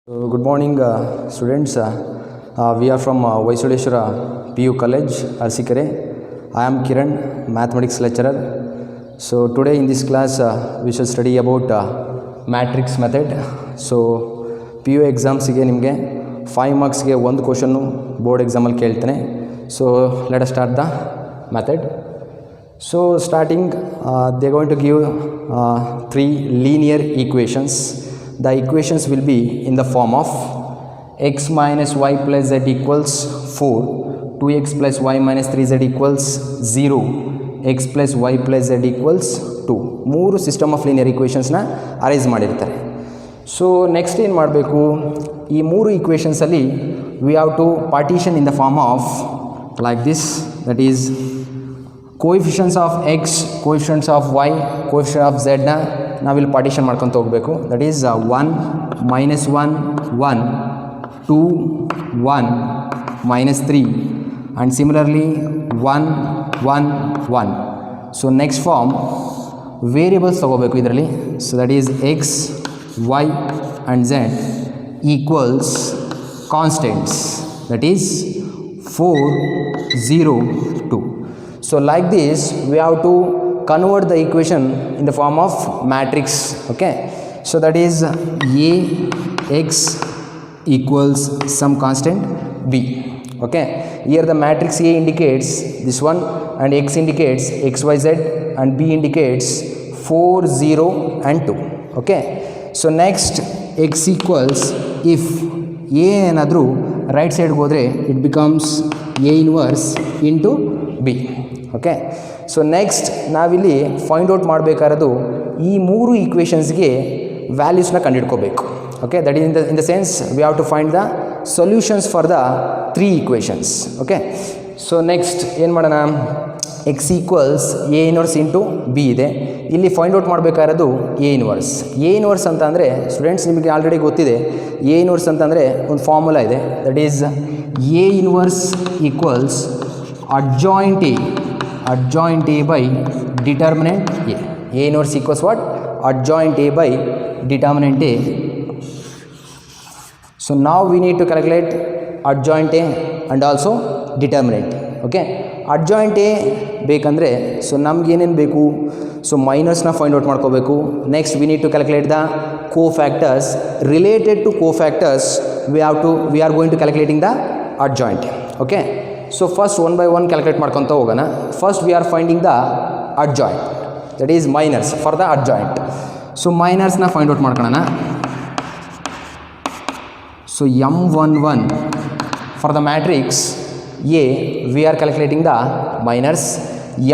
Good morning, students. We are from Vaisuleshwara PU College, Arsikare. I am Kiran, mathematics lecturer. So today in this class, we shall study about matrix method. So PU exams ಗೆ ನಿಮಗೆ 5 marks ಗೆ ಒಂದು question board exam ಅಲ್ಲಿ ಕೇಳ್ತಾನೆ. So let us start the method. So starting, they are going to give 3 linear equations. The equations will be in the form of x minus y plus z equals 4, 2x plus y minus 3z equals 0, x plus y plus z equals 2. ಮೂರು system of linear ಈಕ್ವೇಷನ್ಸ್ನ arrange ಮಾಡಿರ್ತಾರೆ. So next ಏನು ಮಾಡಬೇಕು, ಈ ಮೂರು ಈಕ್ವೇಷನ್ಸಲ್ಲಿ we have to partition in the form of like this, that is coefficients of x, coefficients of y, coefficients of ಝೆಡ್ನ ನಾವಿಲ್ಲಿ ಪಾರ್ಟಿಷನ್ ಮಾಡ್ಕೊತ ಹೋಗಬೇಕು. That is 1 minus 1 1, 2 1 minus 3, and similarly 1 1 1. So next form variables ತಗೋಬೇಕು ಇದರಲ್ಲಿ. So that is x, y and z equals constants, that is 4 0 2. So like this we have to convert the equation in the form of matrix. Okay, so that is a x equals some constant b. Okay, here the matrix A indicates this one and x indicates xyz and b indicates 4 0 and 2. Okay, so next x equals, if a ಏನಾದರೂ right ಸೈಡ್ಗೆ ಹೋದರೆ it becomes a inverse into b. Okay, so next ನಾವಿಲ್ಲಿ find out ಮಾಡಬೇಕಾರದು ಈ ಮೂರು ಈಕ್ವೇಷನ್ಸ್ಗೆ ವ್ಯಾಲ್ಯೂಸ್ನ ಕಂಡುಹಿಡ್ಕೋಬೇಕು. Okay, that is in the sense we have to find the solutions for the 3 equations. Okay, so next ಏನು ಮಾಡೋಣ, x equals A inverse into B ಇದೆ. ಇಲ್ಲಿ ಫೈಂಡ್ ಔಟ್ ಮಾಡಬೇಕಾಗಿರೋದು ಎ ಇನ್ವರ್ಸ್. ಎ ಇನ್ವರ್ಸ್ ಅಂತ ಅಂದರೆ ಸ್ಟೂಡೆಂಟ್ಸ್ ನಿಮಗೆ already ಗೊತ್ತಿದೆ, A inverse ಅಂತಂದರೆ ಒಂದು ಫಾರ್ಮುಲಾ ಇದೆ, that is A inverse equals adjoint A by determinant A. A inverse equals what? Adjoint A by determinant A. So now we need to calculate adjoint A and also determinant A. Okay, adjoint A ಬೇಕಂದರೆ so ನಮ್ಗೆ ಏನೇನು ಬೇಕು, so ಮೈನಸ್ನ find out ಮಾಡ್ಕೋಬೇಕು. Next we need to calculate the co-factors. Related to co-factors we are going to calculating the adjoint. Okay, so first one by one calculate ಮಾಡ್ಕೊತ ಹೋಗೋಣ. First we are finding the adjoint, that is minors for the adjoint. So ಮೈನರ್ಸ್ನ find out ಮಾಡ್ಕೊಳ್ಳೋಣ. So M11 for the matrix A we are calculating the minors.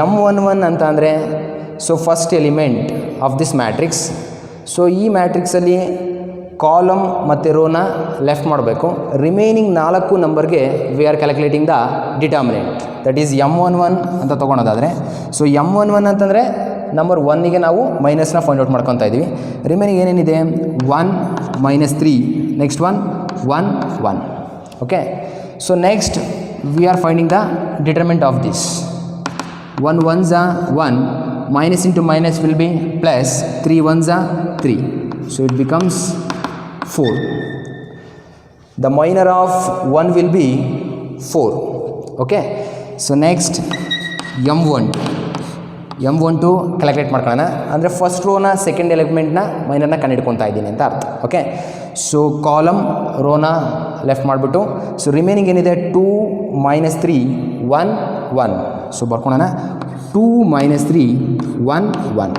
M11 ಅಂತ ಅಂದರೆ so first element of this matrix. So ಈ ಮ್ಯಾಟ್ರಿಕ್ಸಲ್ಲಿ column ಮತ್ತು ರೋನ left ಮಾಡಬೇಕು. Remaining 4 ನಂಬರ್ಗೆ V are calculating the determinant, that is M11 ಅಂತ ತೊಗೊಳೋದಾದರೆ. So M11 ಅಂತಂದರೆ number 1ಗೆ ನಾವು ಮೈನಸ್ನ ಫೈಂಡ್ ಔಟ್ ಮಾಡ್ಕೊತಾ ಇದ್ದೀವಿ. ರಿಮೈನಿಂಗ್ ಏನೇನಿದೆ, 1 minus 3, next 1 1 1. Okay, so next we are finding the determinant of this. 1 1s are 1, minus into minus will be plus, 3 1s are 3, so it becomes 4. The minor of 1 will be 4. Okay, so next M12 calculate ಮಾಡ್ಕೊಳ್ಳೋಣ. ಅಂದರೆ first ರೋನ second ಎಲಿಮೆಂಟ್ನ ಮೈನರ್ನ ಕಂಡುಹಿಡ್ಕೊತಾ ಇದ್ದೀನಿ ಅಂತ ಅರ್ಥ. Okay, so column ರೋನ left ಮಾಡಿಬಿಟ್ಟು, so remaining ಏನಿದೆ 2 minus 3 1 1. So ಬರ್ಕೊಳ್ಳೋಣ, 2 minus 3 1 1.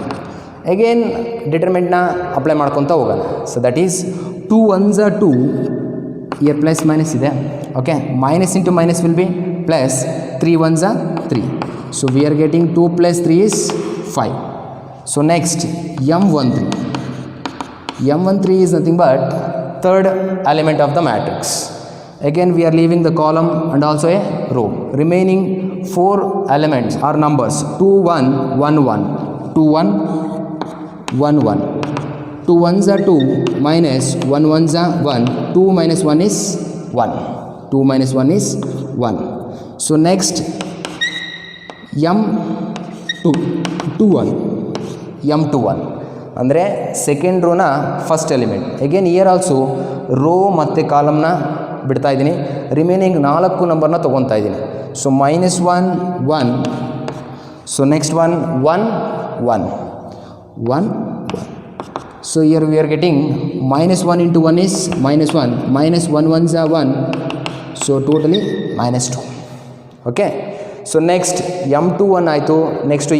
ಅಗೇನ್ ಡಿಟರ್ಮಿನೆಂಟ್ನ ಅಪ್ಲೈ ಮಾಡ್ಕೊತ ಹೋಗೋಣ. So that is 2 1s are 2, here plus minus ಇದೆ. Okay, minus into minus will be plus, 3 1s are 3. So we are getting 2 plus 3 is 5. ಸೊ ನೆಕ್ಸ್ಟ್ M13 is nothing but third element of the matrix. Again we are leaving the column and also a row. Remaining 4 elements are numbers 2 1 1 1, 2 1 1 1. 2 1s are 2 minus 1 1s are 1. 2 minus 1 is 1. 2 minus 1 is 1. So next M21. ಅಂದರೆ second ರೋನ first element. Again here also row ಮತ್ತು ಕಾಲಮ್ನ ಬಿಡ್ತಾ ಇದ್ದೀನಿ, remaining 4 ನಂಬರ್ನ ತೊಗೊತಾ ಇದ್ದೀನಿ. So -1 1, so next 1 1 1 1 1. So here we are getting -1 into 1 is -1, -1 1s are 1, so totally -2. Okay, so next m2 1 ಆಯಿತು, ನೆಕ್ಸ್ಟ್ m22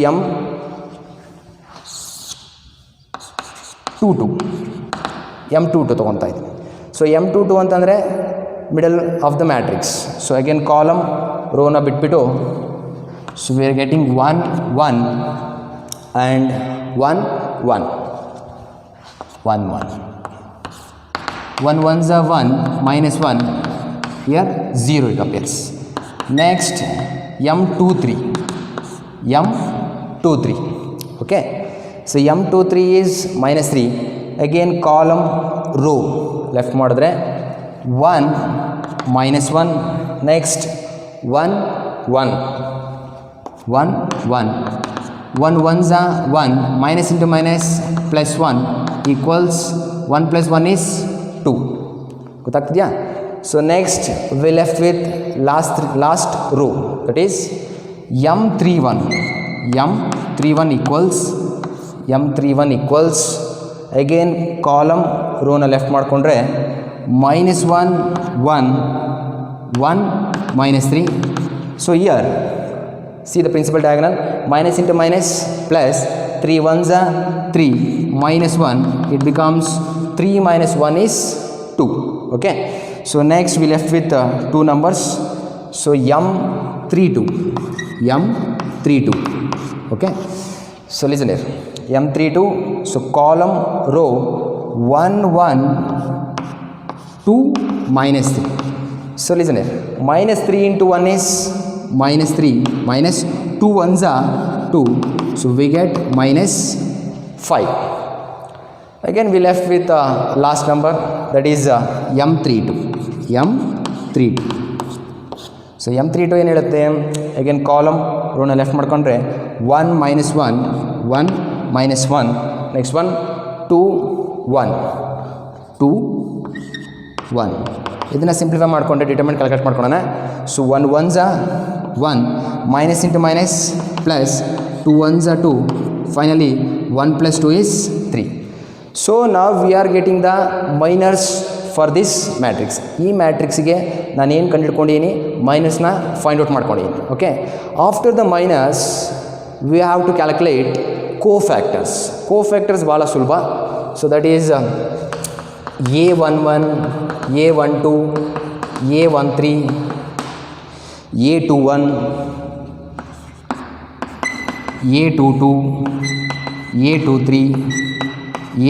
m22 ತೊಗೊತಾ ಇದ್ದೀನಿ. ಸೊ m22 ಅಂತಂದರೆ middle of the matrix. So again column ರೋನ ಬಿಟ್ಬಿಟ್ಟು, so we are getting 1 1 and 1 1 1 1 1 1s are 1, -1, here 0 it appears. Next m23 okay. So m23 is -3, again column row left ಮಾಡಿದ್ರೆ 1 -1, next 1 1 1 1 1 1s are 1, minus into minus plus 1 equals 1 plus 1 is 2. ಗೊತ್ತಾಗ್ತಿದೆಯಾ? So next we left with last row, that is m31 equals again column ರೋನ left ಮಾಡಿಕೊಂಡ್ರೆ -1 1 1 -3. So here see the principal diagonal, minus into minus plus, 3 1s are 3, -1, it becomes 3 minus 1 is 2. Okay, so next we left with 2 numbers. So m32, okay. So listen here, m32, so column row 1 1 2 -3. So listen here, -3 into 1 is -3, minus 2 1s are 2, so we get -5. Again we left with last number, that is m32. So m32 ಏನು ಹೇಳುತ್ತೆ, again column ರೋನ left ಮಾಡ್ಕೊಂಡ್ರೆ 1 -1 1 -1, next one 2 1 2 1. ಇದನ್ನು simplify ಮಾಡಿಕೊಂಡ್ರೆ determinant calculate ಮಾಡ್ಕೊಳ್ಳೋಣ. So 1 1s are 1, minus into minus plus 2 1s are 2, finally 1 plus 2 is 3. So now we are getting the minors for this matrix. ಈ ಮ್ಯಾಟ್ರಿಕ್ಸಿಗೆ ನಾನು ಏನು ಕಂಡುಹಿಡ್ಕೊಂಡಿದ್ದೀನಿ, ಮೈನಸ್ನ ಫೈಂಡ್ ಔಟ್ ಮಾಡ್ಕೊಂಡಿದ್ದೀನಿ. Okay, after the minors we have to calculate cofactors ಭಾಳ ಸುಲಭ. So that is a11 a12 a13 a21 a22 a23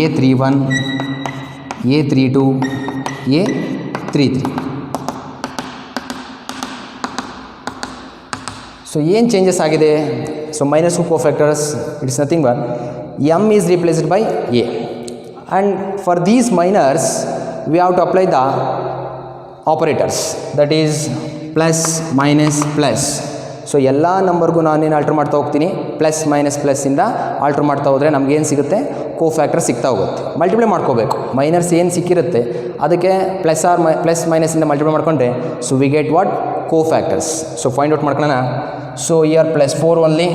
a31 a32 a33. So ಏನು ಚೇಂಜಸ್ ಆಗಿದೆ? So minors cofactors, it's nothing but m is replaced by a, and for these minors we have to apply the operators, that is plus minus plus. So ಎಲ್ಲ ನಂಬರ್ಗೂ ನಾನೇನು alter ಮಾಡ್ತಾ ಹೋಗ್ತೀನಿ, plus minus ಪ್ಲಸ್ಸಿಂದ alter ಮಾಡ್ತಾ ಹೋದರೆ ನಮಗೇನು ಸಿಗುತ್ತೆ, cofactor ಸಿಗ್ತಾ ಹೋಗುತ್ತೆ. ಮಲ್ಟಿಪ್ಲೈ ಮಾಡ್ಕೋಬೇಕು, ಮೈನರ್ಸ್ ಏನು ಸಿಕ್ಕಿರುತ್ತೆ ಅದಕ್ಕೆ ಪ್ಲಸ್ ಮೈನಸ್ಸಿಂದ ಮಲ್ಟಿಪ್ಲೈ ಮಾಡ್ಕೊಂಡ್ರೆ so we get what, cofactors. So find out ಮಾಡ್ಕೊಳ್ಳೋಣ. So here +4 only,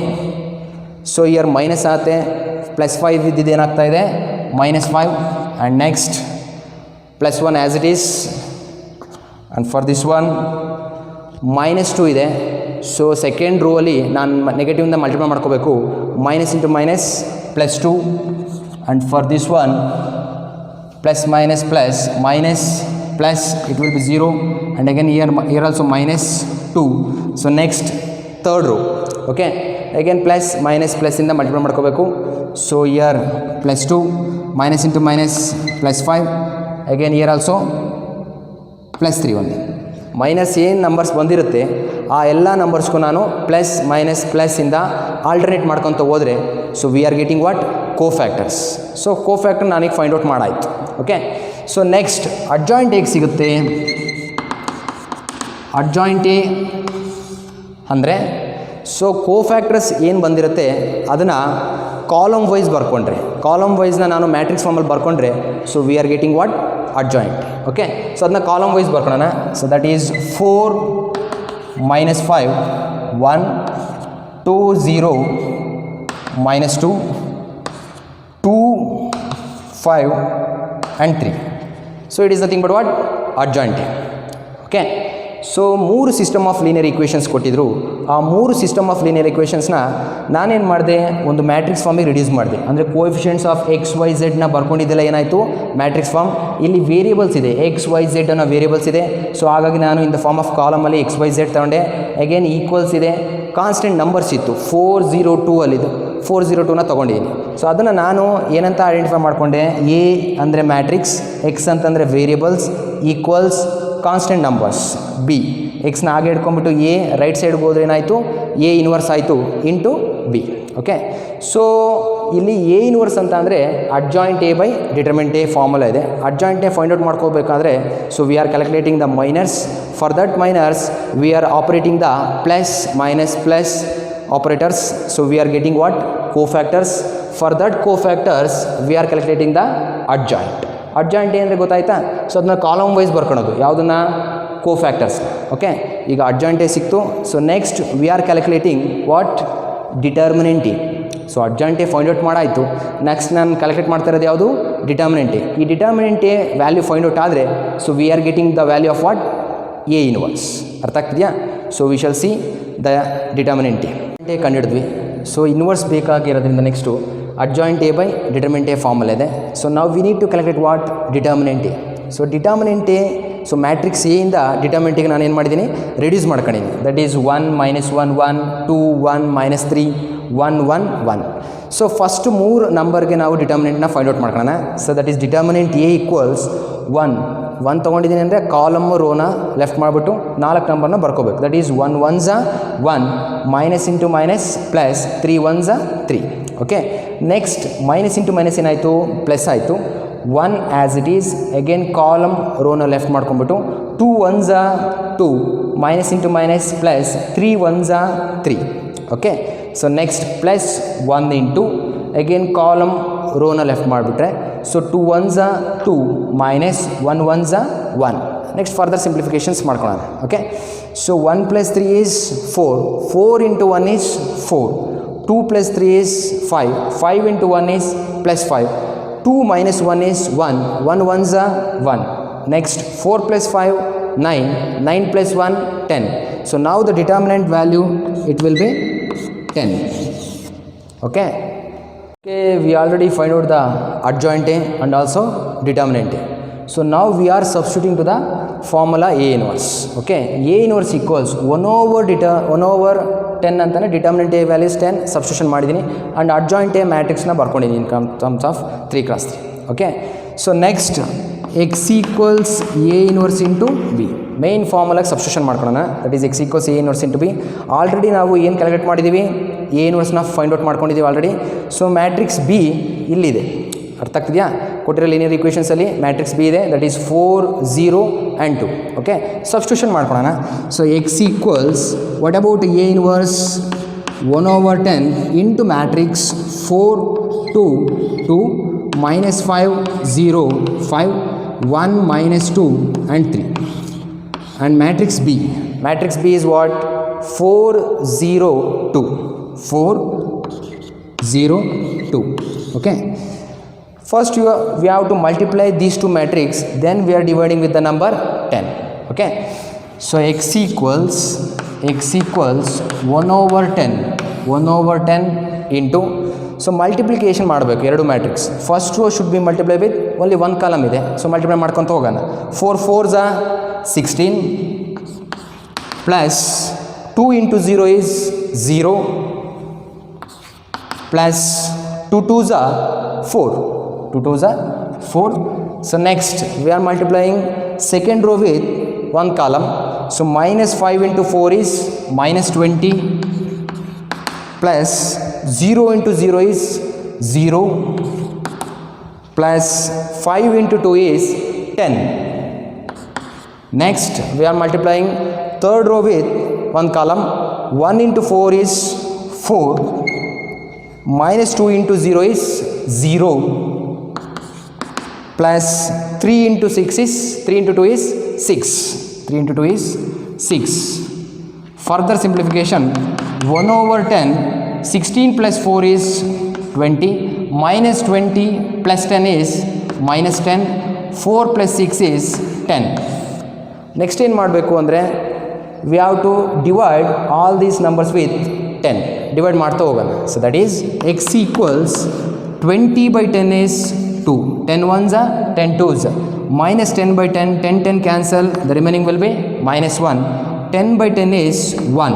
so here minus ಆಗುತ್ತೆ, +5 ಇದ್ದಿದ್ದು ಏನಾಗ್ತಾ ಇದೆ -5, and next +1 as it is, and for this one -2 ಇದೆ. ಸೊ ಸೆಕೆಂಡ್ ರೋ ಅಲ್ಲಿ ನಾನು ನೆಗೆಟಿವಿಂದ ಮಲ್ಟಿಪ್ಲೈ ಮಾಡ್ಕೋಬೇಕು, minus into minus +2, and for this one plus minus plus minus plus it will be 0, and again here also -2. So next third row, okay, again plus minus ಪ್ಲಸ್ಸಿಂದ multiply ಮಾಡ್ಕೋಬೇಕು. So here +2 minus into minus +5, again here also +3 ಒಂದೇ. Minus ಏನು numbers ಬಂದಿರುತ್ತೆ ಆ ಎಲ್ಲ ನಂಬರ್ಸ್ಗೂ ನಾನು plus minus ಪ್ಲಸ್ಸಿಂದ alternate ಮಾಡ್ಕೊತ ಹೋದರೆ so we are getting what, cofactors. So cofactor ನಾನೀಗ ಫೈಂಡ್ ಔಟ್ ಮಾಡಾಯಿತು. ಓಕೆ, ಸೊ ನೆಕ್ಸ್ಟ್ ಅಡ್ಜಾಯಿಂಟ್ ಹೇಗೆ ಸಿಗುತ್ತೆ? ಅಡ್ಜಾಯಿಂಟ್ ಎ ಅಂದರೆ ಸೊ ಕೋಫ್ಯಾಕ್ಟರ್ಸ್ ಏನು ಬಂದಿರುತ್ತೆ ಅದನ್ನು ಕಾಲಮ್ ವೈಸ್ ಬರ್ಕೊಂಡ್ರೆ ಕಾಲಮ್ ವೈಸ್ನ ನಾನು ಮ್ಯಾಟ್ರಿಕ್ಸ್ ಫಾರ್ಮಲ್ಲಿ ಬರ್ಕೊಂಡ್ರೆ so we are getting what adjoint. Okay, so ಅದನ್ನ ಕಾಲಮ್ ವೈಸ್ ಬರ್ಕೊಳ್ಳೋಣ. So that is 4 -5 1 2 0 -2 2 5 and 3. So it is nothing but what adjoint. Okay, so 3 system of linear equations ಕೊಟ್ಟಿದ್ರು. ಆ 3 system of linear ಈಕ್ವೇಷನ್ಸ್ನ ನಾನೇನು ಮಾಡಿದೆ, ಒಂದು matrix ಫಾರ್ಮಿಗೆ reduce ಮಾಡಿದೆ. ಅಂದರೆ coefficients of x y ಝೆಡ್ನ ಬರ್ಕೊಂಡಿದ್ದೆಲ್ಲ ಏನಾಯಿತು ಮ್ಯಾಟ್ರಿಕ್ಸ್ ಫಾರ್ಮ್. ಇಲ್ಲಿ ವೇರಿಯೇಬಲ್ಸ್ ಇದೆ, ಎಕ್ಸ್ ವೈ ಝೆಡ್ ಅನ್ನೋ ವೇರಿಯೇಬಲ್ಸ್ ಇದೆ. ಸೊ ಹಾಗಾಗಿ ನಾನು ಇನ್ ದ ಫಾರ್ಮ್ ಆಫ್ ಕಾಲಮಲ್ಲಿ ಎಕ್ಸ್ ವೈ ಝೆಡ್ ತಗೊಂಡೆ. ಅಗೇನ್ ಈಕ್ವಲ್ಸ್ ಇದೆ, ಕಾನ್ಸ್ಟೆಂಟ್ ನಂಬರ್ಸ್ ಇತ್ತು 402 ಅಲ್ಲಿದ್ದು 402ನ ತೊಗೊಂಡಿದ್ದೀನಿ. ಸೊ ಅದನ್ನು ನಾನು ಏನಂತ ಐಡೆಂಟಿಫೈ ಮಾಡಿಕೊಂಡೆ, ಎ ಅಂದರೆ ಮ್ಯಾಟ್ರಿಕ್ಸ್, ಎಕ್ಸ್ ಅಂತಂದರೆ variables, equals constant numbers, B ಎಕ್ಸ್ನ ಹಾಗೆ ಇಟ್ಕೊಂಡ್ಬಿಟ್ಟು ಎ ರೈಟ್ ಸೈಡ್ಗೆ ಹೋದ್ರೆ ಏನಾಯಿತು ಎ ಇನ್ವರ್ಸ್ ಆಯಿತು ಇಂಟು ಬಿ. ಓಕೆ, ಸೊ ಇಲ್ಲಿ ಎ ಇನ್ವರ್ಸ್ ಅಂತ ಅಂದರೆ adjoint A by determinant A formula ಇದೆ. ಅಡ್ಜಾಯಿಂಟ್ ಎ ಫೈಂಡ್ ಔಟ್ ಮಾಡ್ಕೋಬೇಕಾದ್ರೆ so we are calculating the minors. For that minors we are operating the plus minus plus operators. So we are getting what cofactors. For that cofactors we are calculating the adjoint. adjoint ಏನಂದರೆ ಗೊತ್ತಾಯ್ತಾ. So ಅದನ್ನ column wise ಬರ್ಕೊಳೋದು ಯಾವುದನ್ನ cofactors. Okay, ಈಗ adjoint A ಸಿಕ್ತು. So next we are calculating what determinant A. So adjoint A find out ಮಾಡಾಯಿತು. Next ನಾನು calculate ಮಾಡ್ತಾ ಇರೋದು ಯಾವುದು ಡಿಟರ್ಮಿನೆಂಟ್ ಎ. ಈ determinant A value find out ಆದರೆ so we are getting the value of what A inverse. ಅರ್ಥ ಆಗ್ತಿದೆಯಾ. So we shall see the determinant A ಕಂಡಿಡಿದ್ವಿ. ಸೊ ಇನ್ವರ್ಸ್ ಬೇಕಾಗಿರೋದ್ರಿಂದ next adjoint A by determinant A formula ಇದೆ. So ನಾವು we need to calculate what determinant A. So determinant A, so matrix A ಇಂದ ಡಿಟರ್ಮಿನೆಂಟಿಗೆ ನಾನು ಏನು ಮಾಡಿದ್ದೀನಿ ರೆಡ್ಯೂಸ್ ಮಾಡ್ಕೊಂಡಿದ್ದೀನಿ. That is 1 -1 1 2 1 -3 1 1 1. ಸೊ ಫಸ್ಟ್ 3 ನಂಬರ್ಗೆ ನಾವು ಡಿಟರ್ಮಿನೆಂಟ್ನ ಫೈಂಡ್ ಔಟ್ ಮಾಡ್ಕೊಳ್ಳೋಣ. So that is determinant A equals 1 ತೊಗೊಂಡಿದ್ದೀನಿ ಅಂದರೆ ಕಾಲಮ್ ರೋನ ಲೆಫ್ಟ್ ಮಾಡಿಬಿಟ್ಟು 4 ನಂಬರ್ನ ಬರ್ಕೋಬೇಕು. That is 1 1s 1 minus into minus plus 3 1s 3. Okay, next minus into minus ಏನಾಯಿತು ಪ್ಲಸ್ ಆಯಿತು. 1 as it is. Again column ರೋನ ಲೆಫ್ಟ್ ಮಾಡ್ಕೊಂಬಿಟ್ಟು 2 1s 2 minus into minus plus 3 1s 3. Okay, so next plus 1 into again column ರೋನ left ಮಾಡಿಬಿಟ್ರೆ so 2 1s 2 minus 1 1s 1. Next further simplifications ಮಾಡ್ಕೊಳ್ಳೋಣ. Okay, so 1 + 3 is 4 4 into 1 is 4 2 + 3 is 5 5 into 1 is plus 5 2 minus 1 is 1 1 1s 1. Next 4 + 5 9 9 + 1 10. ಸೊ ನಾವು the determinant value it will be 10. Okay, we already find out the adjoint A and also determinant A. So now we are substituting to the formula A inverse. Okay, A inverse equals 1/10 ಅಂತಾನೆ determinant A values 10 substitution ಮಾಡಿದ್ದೀನಿ and adjoint A ಮ್ಯಾಟ್ರಿಕ್ಸ್ನ ಬರ್ಕೊಂಡಿದ್ದೀನಿ in terms of 3x3. Okay, so next x equals A inverse into B main ಫಾರ್ಮುಲಾಗೆ substitution ಮಾಡ್ಕೊಳ್ಳೋಣ. That is x equals A inverse into B. Already ನಾವು ಏನು calculate ಮಾಡಿದ್ದೀವಿ A ಇನ್ವರ್ಸ್ನ find out ಮಾಡ್ಕೊಂಡಿದ್ದೀವಿ already. So matrix B ಇಲ್ಲಿದೆ, ಅರ್ಥ ಆಗ್ತಿದೆಯಾ. ಕೊಟ್ಟಿರೋ ಲೀನಿಯರ್ ಈಕ್ವೇಷನ್ಸಲ್ಲಿ ಮ್ಯಾಟ್ರಿಕ್ಸ್ ಬಿ ಇದೆ. That is 4 0 and 2. Okay, substitution ಮಾಡ್ಕೊಳ್ಳೋಣ. So X equals what about A inverse 1/10 into matrix 4 2 2 -5 0 5 1 -2 and 3. And matrix B is what 4 0 2 4 0 2. Okay, first we have to multiply these two matrix, then we are dividing with the number 10. Okay, so x equals 1/10 into, so multiplication ಮಾಡಬೇಕು ಎರಡು matrix. First row should B multiply with only 1 column ಇದೆ. So multiply ಮಾಡ್ಕೊತ ಹೋಗೋಣ. 4 4s 16 plus 2 into 0 is 0 plus 2 2s 4 2 2s 4. So next we are multiplying second row with 1 column. So -5 into 4 is -20 plus 0 into 0 is 0 plus 5 into 2 is 10. Next we are multiplying third row with 1 column. 1 into 4 is 4 minus 2 into 0 is 0 plus 3 into 6 is 3 into 2 is 6. 3 into 2 is 6. Further simplification, 1 over 10, 16 plus 4 is 20, minus 20 plus 10 is minus 10, 4 plus 6 is 10. Next ಏನು ಮಾಡಬೇಕು ಅಂದರೆ we have to divide all these numbers with 10. Divide ಮಾಡ್ತಾ ಹೋಗೋಣ. So that is x equals 20 by 10 is 2. 10 ones are 10 twos. Minus 10 by 10, 10 10 cancel, the remaining will be minus 1. 10 by 10 is 1.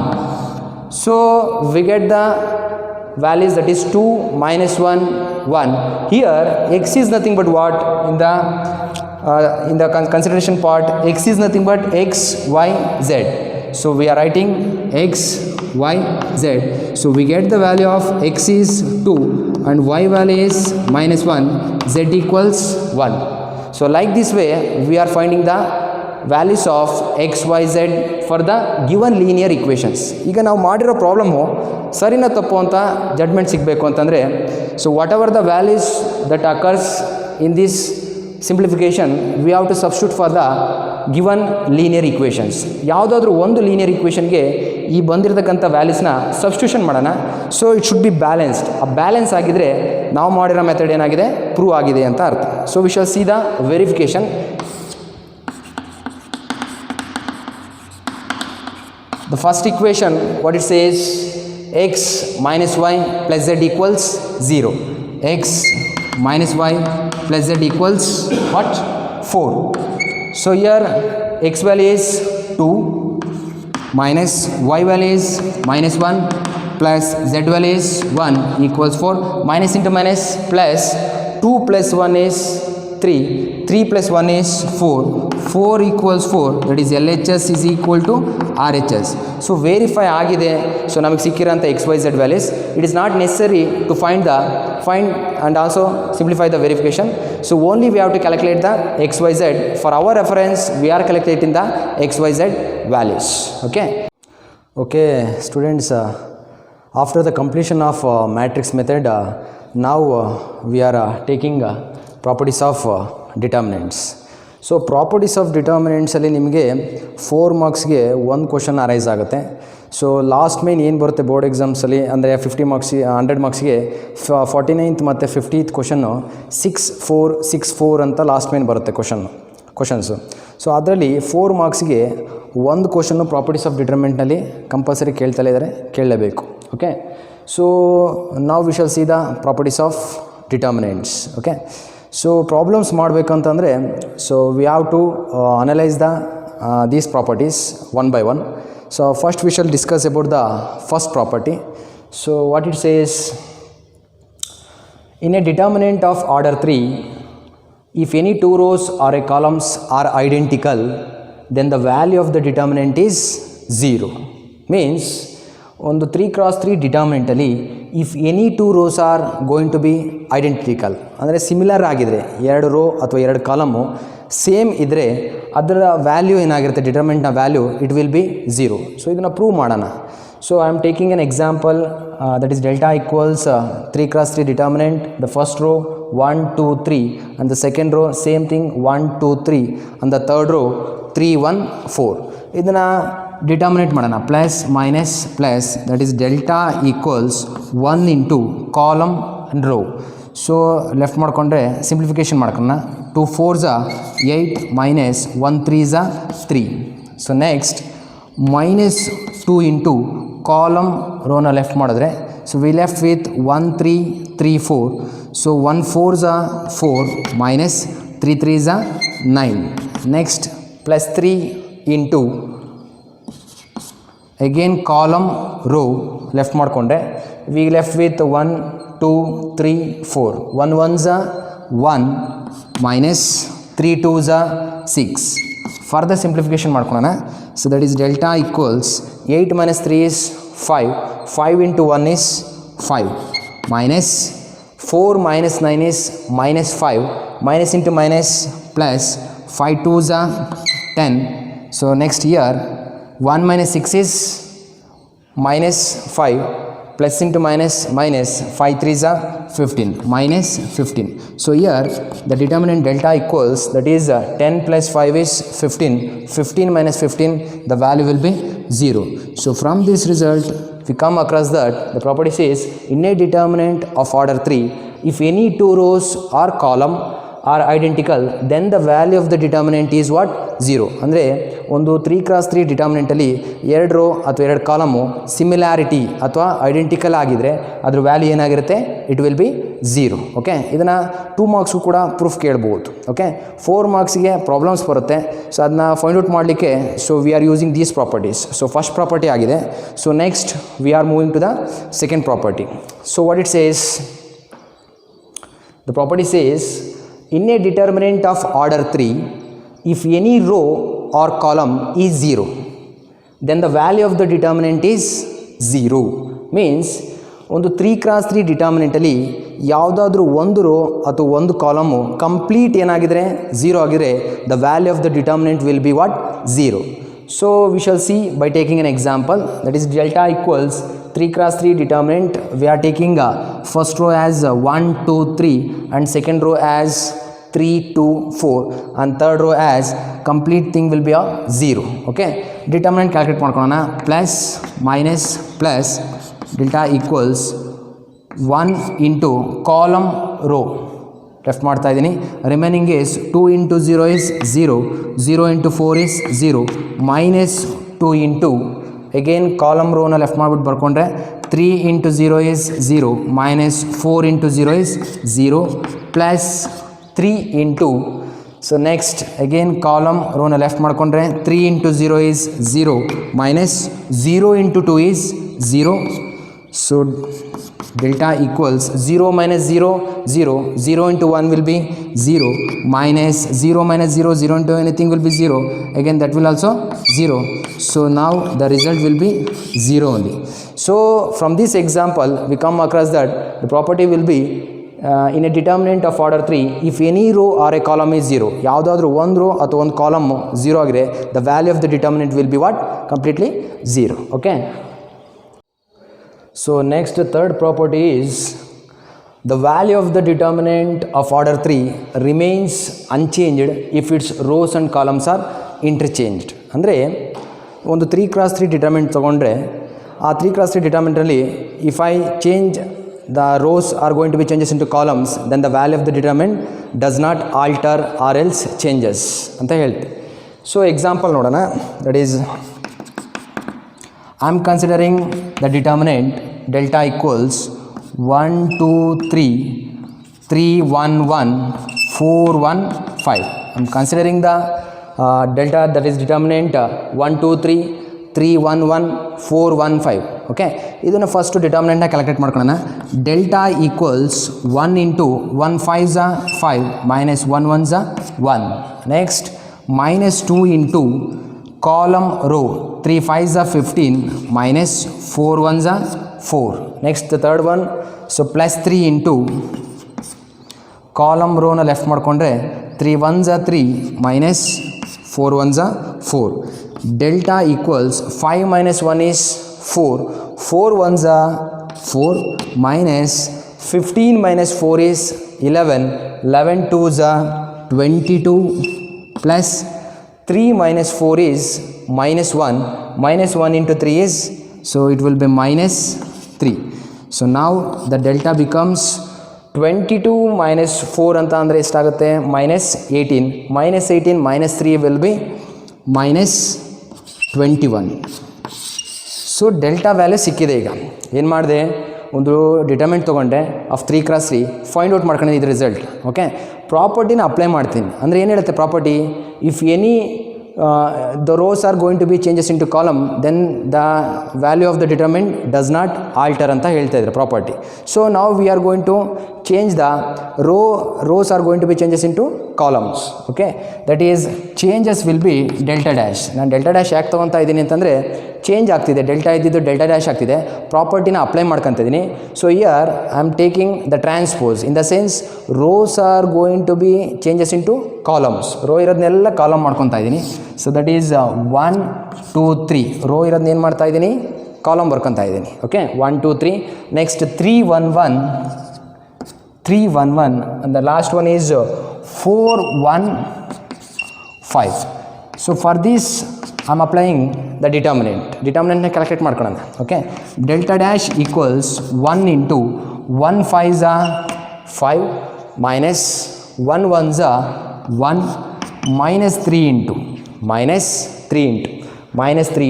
So we get the values, that is 2 minus 1 1. Here x is nothing but what? In the consideration part, x is nothing but x y z. So we are writing x y z. So we get the value of x is 2 and y value is minus 1, z equals 1. So like this way we are finding the values of x y z for the given linear equations. ಈಗ ನಾವು ಮಾಡಿರೋ problem ಸರಿನಾ ತಪ್ಪು ಅಂತ judgement ಸಿಗಬೇಕು ಅಂತಂದರೆ, so what ever the values that occurs in this simplification, we have to substitute for the given linear equations. ಯಾವುದಾದ್ರೂ ಒಂದು ಲೀನಿಯರ್ ಇಕ್ವೇಷನ್ಗೆ ಈ ಬಂದಿರತಕ್ಕಂಥ ವ್ಯಾಲ್ಯೂಸ್ನ ಸಬ್ಸ್ಟಿಟ್ಯೂಷನ್ ಮಾಡೋಣ. So it should be balanced. ಆ ಬ್ಯಾಲೆನ್ಸ್ ಆಗಿದ್ರೆ ನಾವು ಮಾಡಿರೋ ಮೆಥಡ್ ಏನಾಗಿದೆ, ಪ್ರೂವ್ ಆಗಿದೆ ಅಂತ ಅರ್ಥ. So we shall see the verification. The first equation, what it says, x minus y plus z equals 0. X minus y plus z equals what? 4. So here x value is 2 minus y value is minus 1 plus z value is 1 equals 4. Minus into minus plus, 2 plus 1 is 3, 3 plus 1 is 4, 4 equals 4, that is LHS is equal to RHS. So verify ಆಗಿದೆ. So ನಮಗೆ ಸಿಕ್ಕಿರೋಂಥ x y z values, it is not necessary to find and also simplify the verification. So only we have to calculate the xyz. For our reference we are calculating the xyz values. Okay students, after the completion of matrix method, now we are taking properties of determinants. So properties of determinants ಅಲ್ಲಿ ನಿಮಗೆ 4 ಮಾರ್ಕ್ಸ್ಗೆ ಒಂದು question arise ಆಗುತ್ತೆ. So last main ಏನು ಬರುತ್ತೆ board ಎಕ್ಸಾಮ್ಸಲ್ಲಿ ಅಂದರೆ 50 marks 100 ಮಾರ್ಕ್ಸ್ಗೆ 49th ಮತ್ತು 50th question 6-4 ಅಂತ ಲಾಸ್ಟ್ ಮೇನ್ ಬರುತ್ತೆ ಕ್ವಶನ್ಸು. ಸೊ ಅದರಲ್ಲಿ 4 ಮಾರ್ಕ್ಸ್ಗೆ ಒಂದು ಕ್ವಶನ್ನು ಪ್ರಾಪರ್ಟೀಸ್ ಆಫ್ ಡಿಟರ್ಮಿನೆಂಟ್ನಲ್ಲಿ ಕಂಪಲ್ಸರಿ ಕೇಳ್ತಲೇ ಇದ್ದಾರೆ, ಕೇಳಲೇಬೇಕು. ಓಕೆ, ಸೊ ನಾವು we shall see the properties of determinants. Okay, so problems ಮಾಡಬೇಕಂತಂದರೆ so we have to analyse these properties one by one. So first we shall discuss about the first property. So what it says, in a determinant of order 3, if any two rows or a columns are identical, then the value of the determinant is 0. Means ಒಂದು 3x3 ಡಿಟರ್ಮಿನೆಂಟಲ್ಲಿ if any two rows are going to be identical, ಅಂದರೆ similar ಆಗಿದ್ರೆ, ಎರಡು row ಅಥವಾ ಎರಡು column same ಇದ್ದರೆ ಅದರ value ಏನಾಗಿರುತ್ತೆ, ಡಿಟರ್ಮಿನೆಂಟ್ನ value it will be 0. So ಇದನ್ನು ಪ್ರೂವ್ ಮಾಡೋಣ. So I am taking an example, that is delta equals 3x3 determinant, the first row 1 2 3 and the second row same thing 1 2 3 and the third row 3 1 4. ಇದನ್ನು determinate ಮಾಡೋಣ, plus minus plus, that is delta equals 1 into column and row. So left ಮಾಡಿಕೊಂಡ್ರೆ simplification ಮಾಡ್ಕೊಳ್ಳೋಣ. 2 4s 8 minus 1 3s 3. So next minus 2 into column ರೋನ left ಮಾಡಿದ್ರೆ, so we left with 1 3 3 4. So 1 4s 4 minus 3 3s 9. Next plus 3 into again column row left ಮಾಡಿಕೊಂಡ್ರೆ, we left with 1 2 3 4. 1 1s 1 minus 3 2s 6. Further simplification ಮಾಡ್ಕೊಳ್ಳೋಣ. So that is delta equals 8 minus 3 is 5. 5 into 1 is 5 minus 4 minus 9 is minus 5. Minus into minus plus 5 2s 10. So next here 1 minus 6 is minus 5 plus into minus, minus 5 3s are 15, minus 15. So here the determinant delta equals, that is 10 plus 5 is 15, 15 minus 15, the value will be 0. So from this result we come across that the property says in a determinant of order 3, if any two rows or column are identical, then the value of the determinant is what? 0. ಅಂದರೆ ಒಂದು 3x3 ಡಿಟರ್ಮಿನೆಂಟಲ್ಲಿ 2 rho ಅಥವಾ 2 column similarity ಅಥವಾ identical ಆಗಿದ್ರೆ ಅದ್ರ value ಏನಾಗಿರುತ್ತೆ? It will be 0. Okay, ಇದನ್ನು 2 ಮಾರ್ಕ್ಸ್ಗೂ ಕೂಡ proof ಕೇಳ್ಬೋದು. ಓಕೆ, 4 ಮಾರ್ಕ್ಸಿಗೆ ಪ್ರಾಬ್ಲಮ್ಸ್ ಬರುತ್ತೆ. ಸೊ ಅದನ್ನ ಫೈಂಡ್ ಔಟ್ ಮಾಡಲಿಕ್ಕೆ so we are using these properties. So first property ಆಗಿದೆ. So next we are moving to the second property. So what it says, the property says in a determinant of order 3, if any row or column is 0, then the value of the determinant is 0. Means ಒಂದು 3x3 ಡಿಟರ್ಮಿನೆಂಟಲ್ಲಿ ಯಾವುದಾದ್ರೂ ಒಂದು rho ಅಥವಾ ಒಂದು column complete ಏನಾಗಿದ್ರೆ 0 ಆಗಿದ್ರೆ the value of the determinant will be what? 0. So we shall see by taking an example, that is delta equals 3x3 determinant. We are taking first row as 1 2 3 and second row as 3 2 4 and third row as complete thing will be a 0. Okay, determinant calculate ಮಾಡ್ಕೊಳ್ಳೋಣ. plus minus plus delta equals 1 into column row left ಮಾಡ್ತಾ ಇದ್ದೀನಿ. Remaining is 2 into 0 is 0, 0 into 4 is 0, minus 2 into again column ರೋನ left ಮಾಡಿಬಿಟ್ಟು ಬರ್ಕೊಂಡ್ರೆ 3 into 0 is 0, minus 4 into 0 is 0, plus 3 into, so next again column ರೋನ left ಮಾಡ್ಕೊಂಡ್ರೆ 3 into 0 is 0, minus 0 into 2 is 0. So delta equals 0 minus 0 0, 0 into 1 will be 0, minus 0 minus 0, 0 into anything will be 0, again that will also 0. So now the result will be 0 only. So from this example we come across that the property will be in a determinant of order 3, if any row or a column is 0, ಯಾವುದಾದ್ರೂ ಒಂದು rho ಅಥವಾ ಒಂದು column 0 ಆಗಿದೆ, the value of the determinant will be what? Completely 0. Okay, so next third property is the value of the determinant of order 3 remains unchanged if its rows and columns are interchanged. ಅಂದರೆ ಒಂದು 3x3 determinant ತೊಗೊಂಡ್ರೆ ಆ 3x3 ಡಿಟರ್ಮಿನೆಂಟಲ್ಲಿ if I change the rows are going to be changes into columns, then the value of the determinant does not alter or else changes ಅಂತ ಹೇಳ್ತೆ. So example ನೋಡೋಣ. That is I am considering the determinant delta equals 1 2 3 3 1 1 4 1 5. I am considering the delta, that is determinant 1 2 3 3 1 1 4 1 5. Okay, ಇದನ್ನು first ಡಿಟರ್ಮಿನೆಂಟ್ನ calculate ಮಾಡ್ಕೊಳ್ಳೋಣ. Delta equals 1 into 1 5 5 minus 1 1 1. Next minus 2 into column row 3 5s are 15 minus 4 1s are 4. Next the third one, so plus 3 into column row na left ಮಾಡ್ಕೊಂಡ್ರೆ 3 1s are 3 minus 4 1s are 4. Delta equals 5 minus 1 is 4, 4 1s are 4 minus 15 minus 4 is 11, 11 2s are 22 plus 3 minus 4 is minus 1, minus 1 into 3 is, so it will be minus 3. So now the delta becomes 22 minus 4 anta andre estagutte minus 18, minus 18 minus 3 will be minus 21. So delta value ಸಿಕ್ಕಿದೆ. ಈಗ ಏನು ಮಾಡಿದೆ, ಒಂದು determinant ತೊಗೊಂಡೆ of 3x3 find out ಮಾಡ್ಕೊಂಡಿದ್ದೆ ಇದು result. Okay, ಪ್ರಾಪರ್ಟಿನ apply ಮಾಡ್ತೀನಿ. ಅಂದರೆ ಏನು ಹೇಳುತ್ತೆ property, if any the rows are going to be changes into column, then the value of the determinant does not alter ಅಂತ ಹೇಳ್ತಾ ಇದ್ದಾರೆ property. So now we are going to change the rows are going to be changes into columns. Okay, that is changes will be delta dash. ನಾನು delta dash ಯಾಕೆ ತೊಗೊತಾ ಇದ್ದೀನಿ ಅಂತಂದರೆ change ಆಗ್ತಿದೆ, delta ಇದ್ದಿದ್ದು delta dash ಆಗ್ತಿದೆ, ಪ್ರಾಪರ್ಟಿನ apply ಮಾಡ್ಕೊತಾ ಇದ್ದೀನಿ. So here I am taking the transpose in the sense rows are going to be changes into columns. Row ಇರೋದನ್ನೆಲ್ಲ ಕಾಲಮ್ ಮಾಡ್ಕೊತಾ ಇದ್ದೀನಿ. ಸೊ ದಟ್ ಈಸ್ 1 2 3 ರೋ ಇರೋದನ್ನ ಏನು ಮಾಡ್ತಾ ಇದ್ದೀನಿ, ಕಾಲಮ್ ಬರ್ಕೊತಾ ಇದ್ದೀನಿ. Okay, 1 2 3. Next 3 1 1 and the last one is 4 1 5. So for this I am applying the determinant calculate ಮಾಡ್ಕೊಳ್ಳೋಣ. Okay, delta dash equals 1 into 1 5 5 minus 1 1 1 minus 3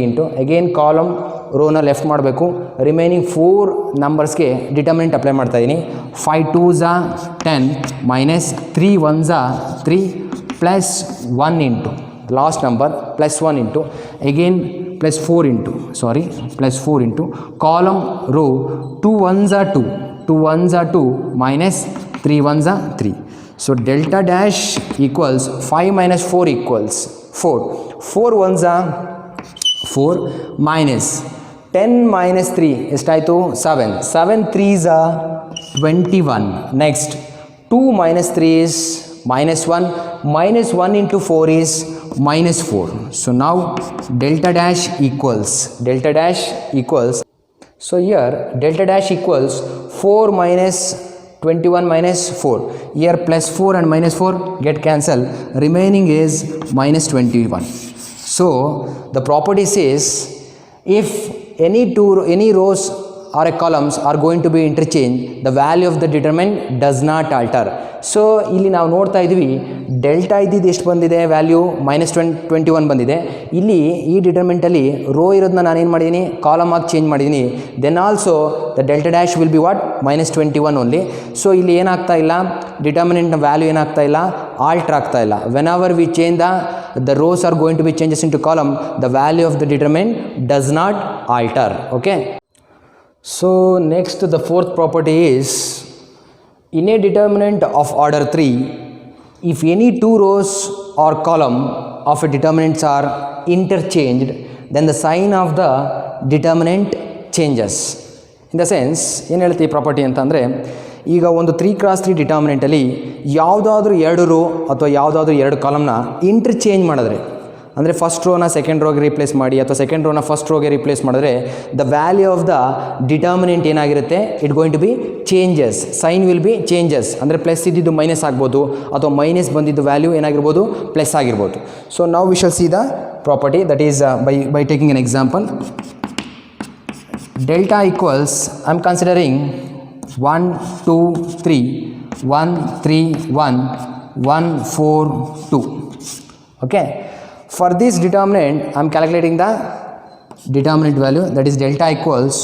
into again column ರೋನ left ಮಾಡಬೇಕು. Remaining 4 ನಂಬರ್ಸ್ಗೆ ಡಿಟರ್ಮಿನೆಂಟ್ ಅಪ್ಲೈ ಮಾಡ್ತಾ ಇದ್ದೀನಿ. 5 2 10 minus 3 1 3 plus 1 into last number plus 1 into again plus 4 into column row 2 1 2 minus 3 1 3. So delta dash equals 5 minus 4 equals 4. 4 1 4 minus 10 minus 3 ಎಷ್ಟಾಯಿತು 7. 7 3 21. Next 2 minus 3 is minus 1. minus 1 into 4 is minus 4. So now delta dash equals so here delta dash equals 4 minus 21 minus 4. Here plus 4 and minus 4 get cancelled. Remaining is minus 21. So the property says if any rows or columns are going to be interchanged, the value of the determinant does not alter. So ಇಲ್ಲಿ ನಾವು ನೋಡ್ತಾ ಇದ್ವಿ delta ಇದ್ದಿದ್ದು ಎಷ್ಟು ಬಂದಿದೆ, value minus 21 ಬಂದಿದೆ. ಇಲ್ಲಿ ಈ ಡಿಟರ್ಮಿನೆಂಟಲ್ಲಿ ರೋ ಇರೋದನ್ನ ನಾನೇನು ಮಾಡಿದ್ದೀನಿ, ಕಾಲಮ್ ಆಗಿ ಚೇಂಜ್ ಮಾಡಿದ್ದೀನಿ. Then also the delta dash will be what minus 21 only. So ಇಲ್ಲಿ ಏನಾಗ್ತಾ ಇಲ್ಲ, ಡಿಟರ್ಮಿನೆಂಟ್ನ ವ್ಯಾಲ್ಯೂ ಏನಾಗ್ತಾ ಇಲ್ಲ, ಆಲ್ಟರ್ ಆಗ್ತಾ ಇಲ್ಲ. Whenever we change the rows are going to be changes into column, the value of the determinant does not alter. Okay, so next the fourth property is in a determinant of order 3, if any two rows or column of a determinants are interchanged, then the sign of the determinant changes. In the sense ಏನು ಹೇಳ್ತೀವಿ property ಅಂತಂದರೆ, ಈಗ ಒಂದು 3x3 ಡಿಟರ್ಮಿನೆಂಟಲ್ಲಿ ಯಾವುದಾದ್ರೂ 2 rho ಅಥವಾ ಯಾವುದಾದ್ರೂ 2 ಕಾಲಮ್ನ interchange ಮಾಡಿದ್ರೆ, ಅಂದರೆ ಫಸ್ಟ್ ರೋನ ಸೆಕೆಂಡ್ ರೋಗೆ ರಿಪ್ಲೇಸ್ ಮಾಡಿ ಅಥವಾ ಸೆಕೆಂಡ್ ರೋನ ಫಸ್ಟ್ ರೋಗೆ ರಿಪ್ಲೇಸ್ ಮಾಡಿದ್ರೆ the value of the determinant ಏನಾಗಿರುತ್ತೆ, it going to be changes. Sign will be changes. ಅಂದರೆ ಪ್ಲಸ್ ಇದ್ದಿದ್ದು ಮೈನಸ್ ಆಗ್ಬೋದು ಅಥವಾ ಮೈನಸ್ ಬಂದಿದ್ದು ವ್ಯಾಲ್ಯೂ ಏನಾಗಿರ್ಬೋದು, ಪ್ಲಸ್ ಆಗಿರ್ಬೋದು. ಸೊ ನಾವು we shall see the property that is by taking an example. Delta equals I am considering 1 2 3 1 3 1 1 4 2. Okay, for this determinant I am calculating the determinant value, that is delta equals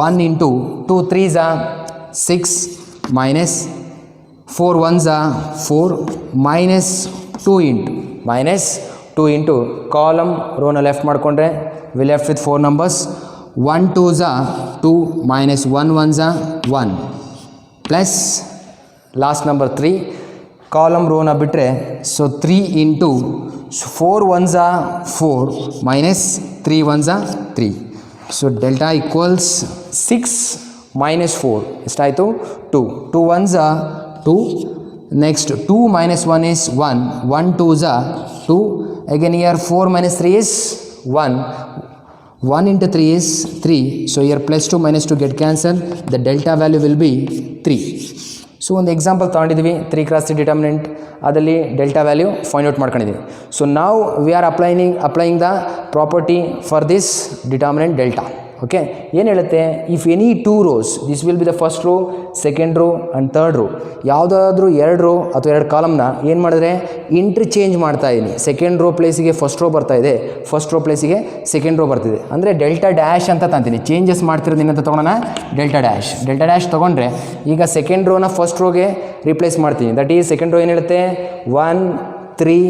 1 into 2 3s are 6 minus 4 1s are 4 minus 2 into column row na left ಮಾಡ್ಕೊಂಡ್ರೆ we left with 4 numbers. 1 2s are 2 minus 1 1s are 1 plus last number 3 column row na bitre, so 3 into 4 1s are 4 minus 3 1s are 3. So delta equals 6 minus 4 ಎಷ್ಟಾಯಿತು 2. 2 1s are 2. Next 2 minus 1 is 1. 1 2s are 2. Again here 4 minus 3 is 1. 1 into 3 is 3. So here plus 2 minus 2 get cancelled. The delta value will be 3. So ಒಂದು example ತೊಗೊಂಡಿದ್ವಿ 3x3 determinant, ಅದರಲ್ಲಿ delta value find out ಮಾಡ್ಕೊಂಡಿದ್ದೀವಿ. So ನಾವು we are applying the property for this determinant delta. Okay, ಏನು ಹೇಳುತ್ತೆ, if any 2 rows, this will be the first row, second row and third rho, ಯಾವುದಾದ್ರೂ 2 rho ಅಥವಾ 2 ಕಾಲಮ್ನ ಏನು ಮಾಡಿದ್ರೆ ಇಂಟರ್ಚೇಂಜ್ ಮಾಡ್ತಾ ಇದ್ದೀನಿ. ಸೆಕೆಂಡ್ ರೋ ಪ್ಲೇಸಿಗೆ ಫಸ್ಟ್ ರೋ ಬರ್ತಾ ಇದೆ, ಫಸ್ಟ್ ರೋ ಪ್ಲೇಸಿಗೆ ಸೆಕೆಂಡ್ ರೋ ಬರ್ತಿದೆ. ಅಂದರೆ ಡೆಲ್ಟಾ ಡ್ಯಾಶ್ ಅಂತ ತಂತೀನಿ. ಚೇಂಜಸ್ ಮಾಡ್ತಿರೋದು ಏನಂತ ತೊಗೊಳೋಣ, ಡೆಲ್ಟಾ ಡ್ಯಾಶ್ ತೊಗೊಂಡ್ರೆ ಈಗ ಸೆಕೆಂಡ್ ರೋನ ಫಸ್ಟ್ ರೋಗೆ ರಿಪ್ಲೇಸ್ ಮಾಡ್ತೀನಿ. ದಟ್ ಈಸ್ ಸೆಕೆಂಡ್ ರೋ ಏನು ಹೇಳುತ್ತೆ, 1 3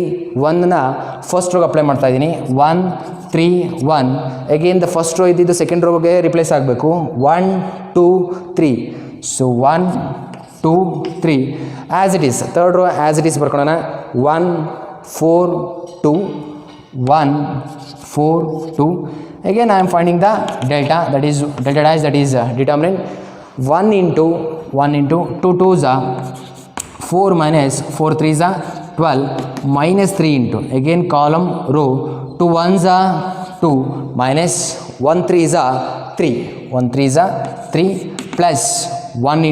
1ನ ಫಸ್ಟ್ ರೋಗೆ ಅಪ್ಲೈ ಮಾಡ್ತಾ ಇದ್ದೀನಿ. 1 3 1 ಅಗೇನ್ ದ ಫಸ್ಟ್ ರೋ ಇದ್ದಿದ್ದು ಸೆಕೆಂಡ್ ರೋಗೆ ರಿಪ್ಲೇಸ್ ಆಗಬೇಕು. 1 2 3. So 1 2 3 as it is. Third row as it is ಬರ್ಕೊಳ್ಳೋಣ. 1 4 2 1 4 2. Again I am finding the delta, that is delta dash, that is determinant. 1 into 2 2s are 4 minus 4 3s are 12 minus 3 into again column row 2 1s are 2 minus 1 3 is a 3, 1 3 is a 3 plus 1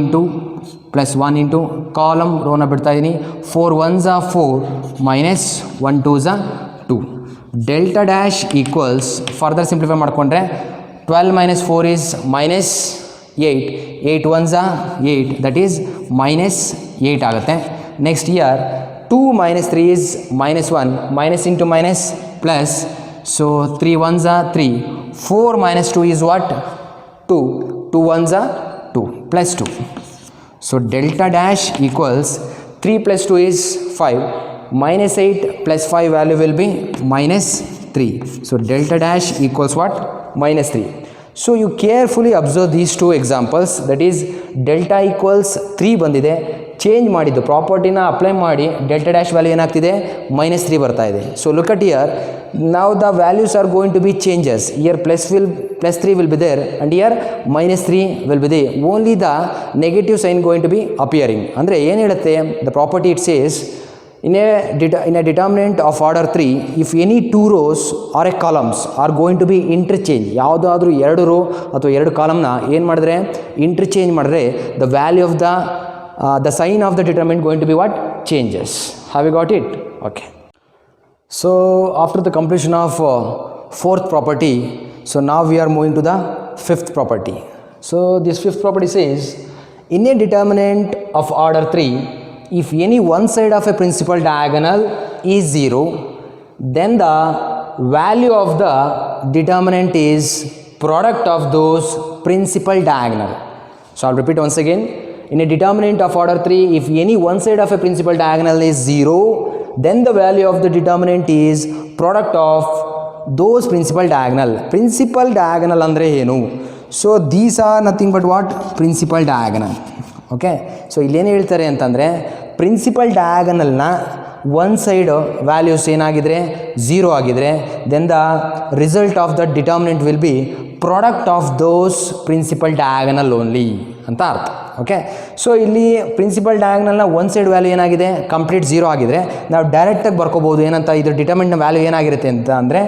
into column ರೋನ ಬಿಡ್ತಾ ಇದ್ದೀನಿ, 4 1s are 4 minus 1 2s are 2. Delta dash equals further simplify ಮಾಡಿಕೊಂಡ್ರೆ 12 minus 4 is minus 8, 8 1s are 8, that is minus 8 ಆಗುತ್ತೆ. Next year 2 minus 3 is minus 1, minus into minus plus, so 3 1s are 3, 4 minus 2 is what? 2, 2 1s are 2 plus 2. So delta dash equals 3 plus 2 is 5, minus 8 plus 5 value will be minus 3. So delta dash equals what? Minus 3. So you carefully observe these two examples, that is delta equals 3 ಬಂದಿದೆ, change ಮಾಡಿದ್ದು ಪ್ರಾಪರ್ಟಿನ apply ಮಾಡಿ delta dash value ಏನಾಗ್ತಿದೆ, minus 3 ಬರ್ತಾ ಇದೆ. So look at here, now the values are going to be changes. Here plus 3 will be there and here minus 3 will be there. Only the negative sign going to be appearing. ಅಂದರೆ ಏನು ಹೇಳುತ್ತೆ, the property it says in a determinant of order 3, if any two rows or a columns are going to be interchange, ಯಾವುದಾದ್ರೂ ಎರಡು row ಅಥವಾ ಎರಡು ಕಾಲಮ್ನ ಏನು ಮಾಡಿದ್ರೆ ಇಂಟರ್ಚೇಂಜ್ ಮಾಡಿದ್ರೆ the value of the sign of the determinant going to be what? Changes. Have you got it? Okay. So after the completion of fourth property, so now we are moving to the fifth property. So this fifth property says, in a determinant of order 3, if any one side of a principal diagonal is 0, then the value of the determinant is product of those principal diagonal. So I'll repeat once again. In a determinant of order 3, if any one side of a principal diagonal is 0, then the value of the determinant is product of those principal diagonal. Principal diagonal andre ಏನು? So these are nothing but what? Principal diagonal. Okay. So ಇಲ್ಲಿ ಏನು ಹೇಳ್ತಾರೆ ಅಂತಂದರೆ, principal ಡಯಾಗನಲ್ನ one side values ಏನಾಗಿದ್ರೆ 0 ಆಗಿದ್ರೆ, then the result of the determinant will be product of those principal diagonal only ಅಂತ ಅರ್ಥ. ಓಕೆ. ಸೊ ಇಲ್ಲಿ ಪ್ರಿನ್ಸಿಪಲ್ ಡಯಾಗನಲ್ನ ಒನ್ ಸೈಡ್ ವ್ಯಾಲ್ಯೂ ಏನಾಗಿದೆ, ಕಂಪ್ಲೀಟ್ 0 ಆಗಿದ್ರೆ ನಾವು ಡೈರೆಕ್ಟಾಗಿ ಬರ್ಕೋಬೋದು ಏನಂತ, ಇದು ಡಿಟರ್ಮಿನೆಂಟ್ನ ವ್ಯಾಲ್ಯೂ ಏನಾಗಿರುತ್ತೆ ಅಂತ ಅಂದರೆ,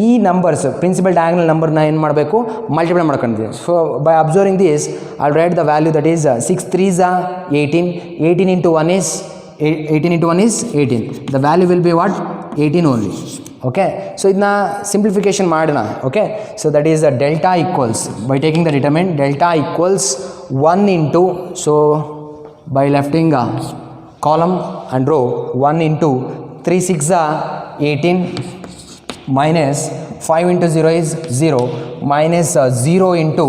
ಈ ನಂಬರ್ಸ್ ಪ್ರಿನ್ಸಿಪಲ್ ಡಯಾಗನಲ್ ನಂಬರ್ನ ಏನು ಮಾಡಬೇಕು, ಮಲ್ಟಿಪ್ಲೈ ಮಾಡ್ಕೊಂಡಿದ್ದೀವಿ. So by observing this I will write the value, that is 6 3s are 18, 18 into 1 is 18. The value will be what? 18 only. Okay. So ಇದನ್ನ ಸಿಂಪ್ಲಿಫಿಕೇಶನ್ ಮಾಡೋಣ. Okay. So that is the delta equals, by taking the determinant, delta equals 1 into, so by lefting column and row, 1 into 3 6 are 18 minus 5 into 0 is 0 minus 0 into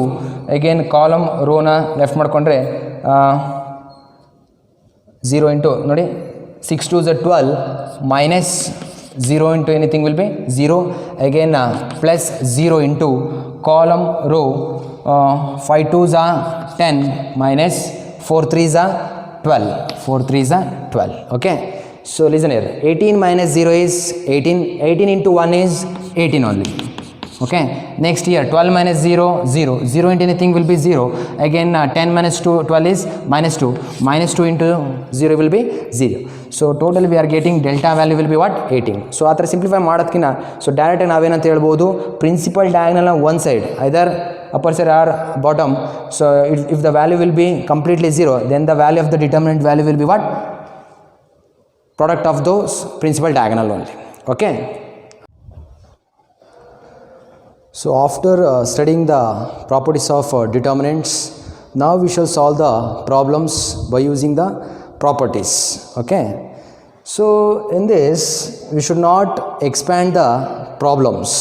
again column row na left ಮಾಡ್ಕೊಂಡ್ರೆ 0 into ನೋಡಿ 6 2s are 12 minus 0 into anything will be 0, again plus 0 into column row 5 2s are 10 minus 4 3s are 12, 4 3s are 12. Okay. So listen here, 18 minus 0 is 18, 18 into 1 is 18 only. Okay. Next here 12 minus 0 0, 0 into anything will be 0, again 10 minus 2 12 is minus 2, minus 2 into 0 will be 0. So totally we are getting delta value will be what? 18. So ಆ ಥರ simplify ಮಾಡೋದಕ್ಕಿಂತ so ಡೈರೆಕ್ಟಾಗಿ ನಾವೇನಂತ ಹೇಳ್ಬೋದು, principal ಡಯಾಗನಲ್ನ one side either upper side or bottom, so if the value will be completely 0, then the value of the determinant value will be what? Product of those principal diagonal only. Okay. So after studying the properties of determinants, now we shall solve the problems by using the properties. Okay. So in this we should not expand the problems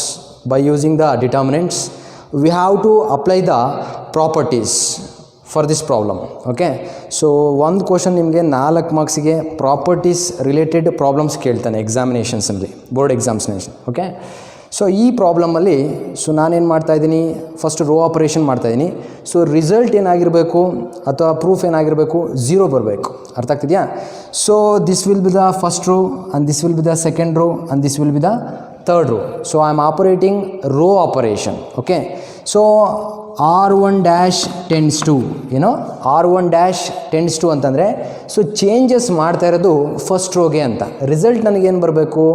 by using the determinants, we have to apply the properties for this problem. Okay. So ಒಂದು question ನಿಮಗೆ 4 ಮಾರ್ಕ್ಸಿಗೆ properties related problems ಕೇಳ್ತಾನೆ ಎಕ್ಸಾಮಿನೇಷನ್ಸಲ್ಲಿ, board examination. Okay. So ಈ ಪ್ರಾಬ್ಲಮಲ್ಲಿ so ನಾನೇನು ಮಾಡ್ತಾಯಿದ್ದೀನಿ, first row operation ಮಾಡ್ತಾಯಿದ್ದೀನಿ. ಸೊ ರಿಸಲ್ಟ್ ಏನಾಗಿರಬೇಕು ಅಥವಾ ಪ್ರೂಫ್ ಏನಾಗಿರಬೇಕು, 0 ಬರಬೇಕು. ಅರ್ಥ ಆಗ್ತಿದೆಯಾ? So this will be the first row and this will be the second row and this will be the third row. So I am operating row operation. Okay. So R1 dash tends to ಏನೋ R1 dash tends to ಅಂತಂದರೆ so changes ಮಾಡ್ತಾ ಇರೋದು first ರೋಗೆ ಅಂತ. Result ನನಗೇನು ಬರಬೇಕು,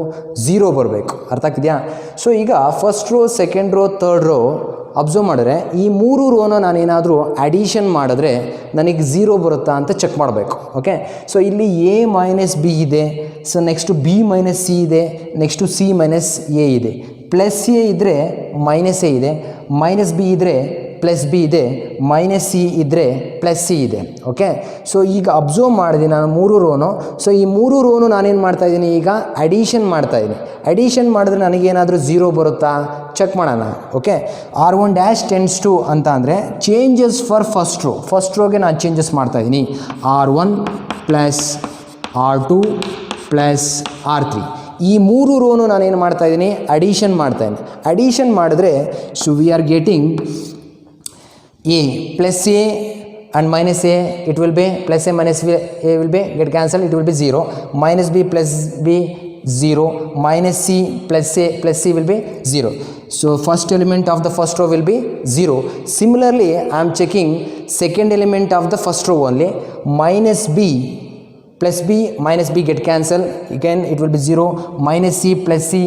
0 ಬರಬೇಕು. ಅರ್ಥ ಆಗ್ತಿದೆಯಾ? ಸೊ ಈಗ first row, second row, third row observe ಮಾಡಿದ್ರೆ ಈ 3 ರೋನ ನಾನೇನಾದರೂ ಅಡಿಷನ್ ಮಾಡಿದ್ರೆ ನನಗೆ 0 ಬರುತ್ತಾ ಅಂತ ಚೆಕ್ ಮಾಡಬೇಕು. ಓಕೆ, ಸೊ ಇಲ್ಲಿ A ಮೈನಸ್ ಬಿ ಇದೆ, so next B minus C ಇದೆ, ನೆಕ್ಸ್ಟು C ಮೈನಸ್ ಎ ಇದೆ, ಪ್ಲಸ್ ಎ ಇದ್ದರೆ ಮೈನಸ್ ಎ ಇದೆ, ಮೈನಸ್ ಬಿ ಇದ್ದರೆ ಪ್ಲಸ್ ಬಿ ಇದೆ, ಮೈನಸ್ ಸಿ ಇದ್ದರೆ ಪ್ಲಸ್ ಸಿ ಇದೆ. ಓಕೆ, ಸೊ ಈಗ ಅಬ್ಸರ್ವ್ ಮಾಡಿದೆ ನಾನು 3 ರೋನು. ಸೊ ಈ 3 ರೋನು ನಾನೇನು ಮಾಡ್ತಾಯಿದ್ದೀನಿ, ಈಗ ಅಡಿಷನ್ ಮಾಡ್ತಾಯಿದ್ದೀನಿ. ಅಡಿಷನ್ ಮಾಡಿದ್ರೆ ನನಗೇನಾದರೂ 0 ಬರುತ್ತಾ ಚೆಕ್ ಮಾಡೋಣ. Okay, R1 dash tends to ಅಂತ ಅಂದರೆ ಚೇಂಜಸ್ ಫಾರ್ ಫಸ್ಟ್ ರೋಗೆ ನಾನು ಚೇಂಜಸ್ ಮಾಡ್ತಾಯಿದ್ದೀನಿ. R1 plus R2 plus R3 ಈ 3 ರೋನು ನಾನೇನು ಮಾಡ್ತಾಯಿದ್ದೀನಿ, ಅಡಿಷನ್ ಮಾಡ್ತಾಯಿದ್ದೀನಿ. ಅಡಿಷನ್ ಮಾಡಿದ್ರೆ so we are getting A plus A and minus A, it will be plus A minus A will be get cancelled, it will be 0. Minus B plus B 0, minus C plus A plus C will be 0. So first element of the first row will be 0. Similarly, I am checking second element of the first row only. Minus B plus B minus B get cancelled, again it will be 0. Minus C plus C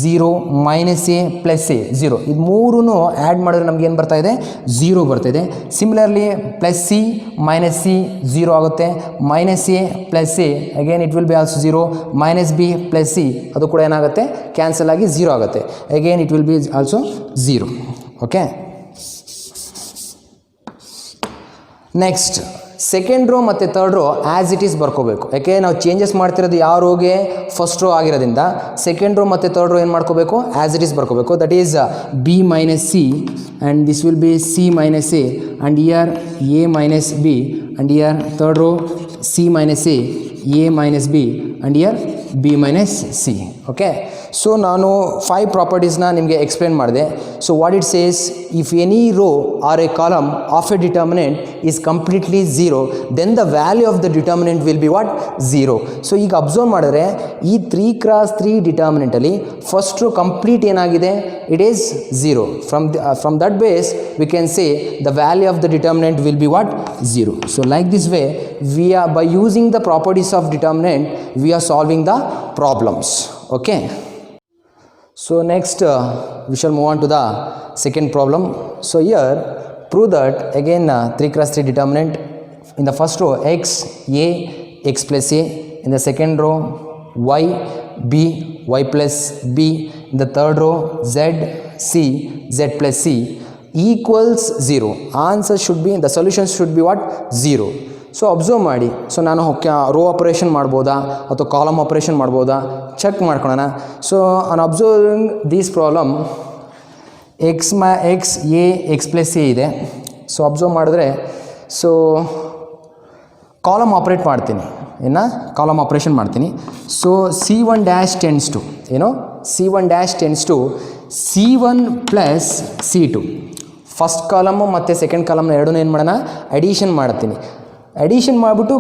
0, minus a plus A 0. ಇದು 3 add ಮಾಡಿದ್ರೆ ನಮ್ಗೆ ಏನು ಬರ್ತಾ ಇದೆ, 0 ಬರ್ತಾಯಿದೆ. Similarly plus c minus c 0 ಆಗುತ್ತೆ, minus a plus a again it will be also 0, minus b plus c ಅದು ಕೂಡ ಏನಾಗುತ್ತೆ, ಕ್ಯಾನ್ಸಲ್ ಆಗಿ 0 ಆಗುತ್ತೆ, again it will be also 0. Okay, next second row ಮತ್ತು third row as it is ಬರ್ಕೋಬೇಕು. ಯಾಕೆ ನಾವು ಚೇಂಜಸ್ ಮಾಡ್ತಿರೋದು ಯಾವ ರೋಗೆ, ಫಸ್ಟ್ ರೋ ಆಗಿರೋದ್ರಿಂದ ಸೆಕೆಂಡ್ ರೋ ಮತ್ತು ಥರ್ಡ್ ರೋ ಏನು ಮಾಡ್ಕೋಬೇಕು, ಆ್ಯಸ್ ಇಟ್ ಈಸ್ ಬರ್ಕೋಬೇಕು. That is B minus C and this will be C minus A and here A minus B and here third row C minus A, A minus B and here B minus C. Okay, so ನಾನು 5 ಪ್ರಾಪರ್ಟೀಸ್ನ ನಿಮಗೆ explain ಮಾಡಿದೆ. So what it says, if any row or a column of a determinant is completely 0, then the value of the determinant will be what, 0. So ಈಗ observe ಮಾಡಿದ್ರೆ ಈ 3x3 ಡಿಟರ್ಮಿನೆಂಟಲ್ಲಿ first row complete ಏನಾಗಿದೆ, it is 0. From that base V can say the value of the determinant will be what, 0. So like this way we are, by using the properties of determinant, we are solving the problems. Okay, so next we shall move on to the second problem. So here prove that again 3x3 determinant in the first row x a x plus a, in the second row y b y plus b, in the third row z c z plus c equals 0. Answer should be, the solution should be what, 0. So observe ಮಾಡಿ. So ನಾನು row operation ಮಾಡ್ಬೋದಾ ಅಥವಾ column operation ಮಾಡ್ಬೋದಾ check ಮಾಡ್ಕೊಳ್ಳೋಣ. So on observing this problem x a x plus a ಇದೆ. So observe ಮಾಡಿದ್ರೆ so column operate ಮಾಡ್ತೀನಿ, column operation ಮಾಡ್ತೀನಿ. So C1 dash tends to ಏನೋ C1 dash tends to C1 ಪ್ಲಸ್ C2. ಫಸ್ಟ್ ಕಾಲಮು ಮತ್ತು second ಕಾಲಮ್ನ ಎರಡೂ ಏನು ಮಾಡೋಣ, ಅಡಿಷನ್ ಮಾಡ್ತೀನಿ. ಅಡಿಷನ್ ಮಾಡಿಬಿಟ್ಟು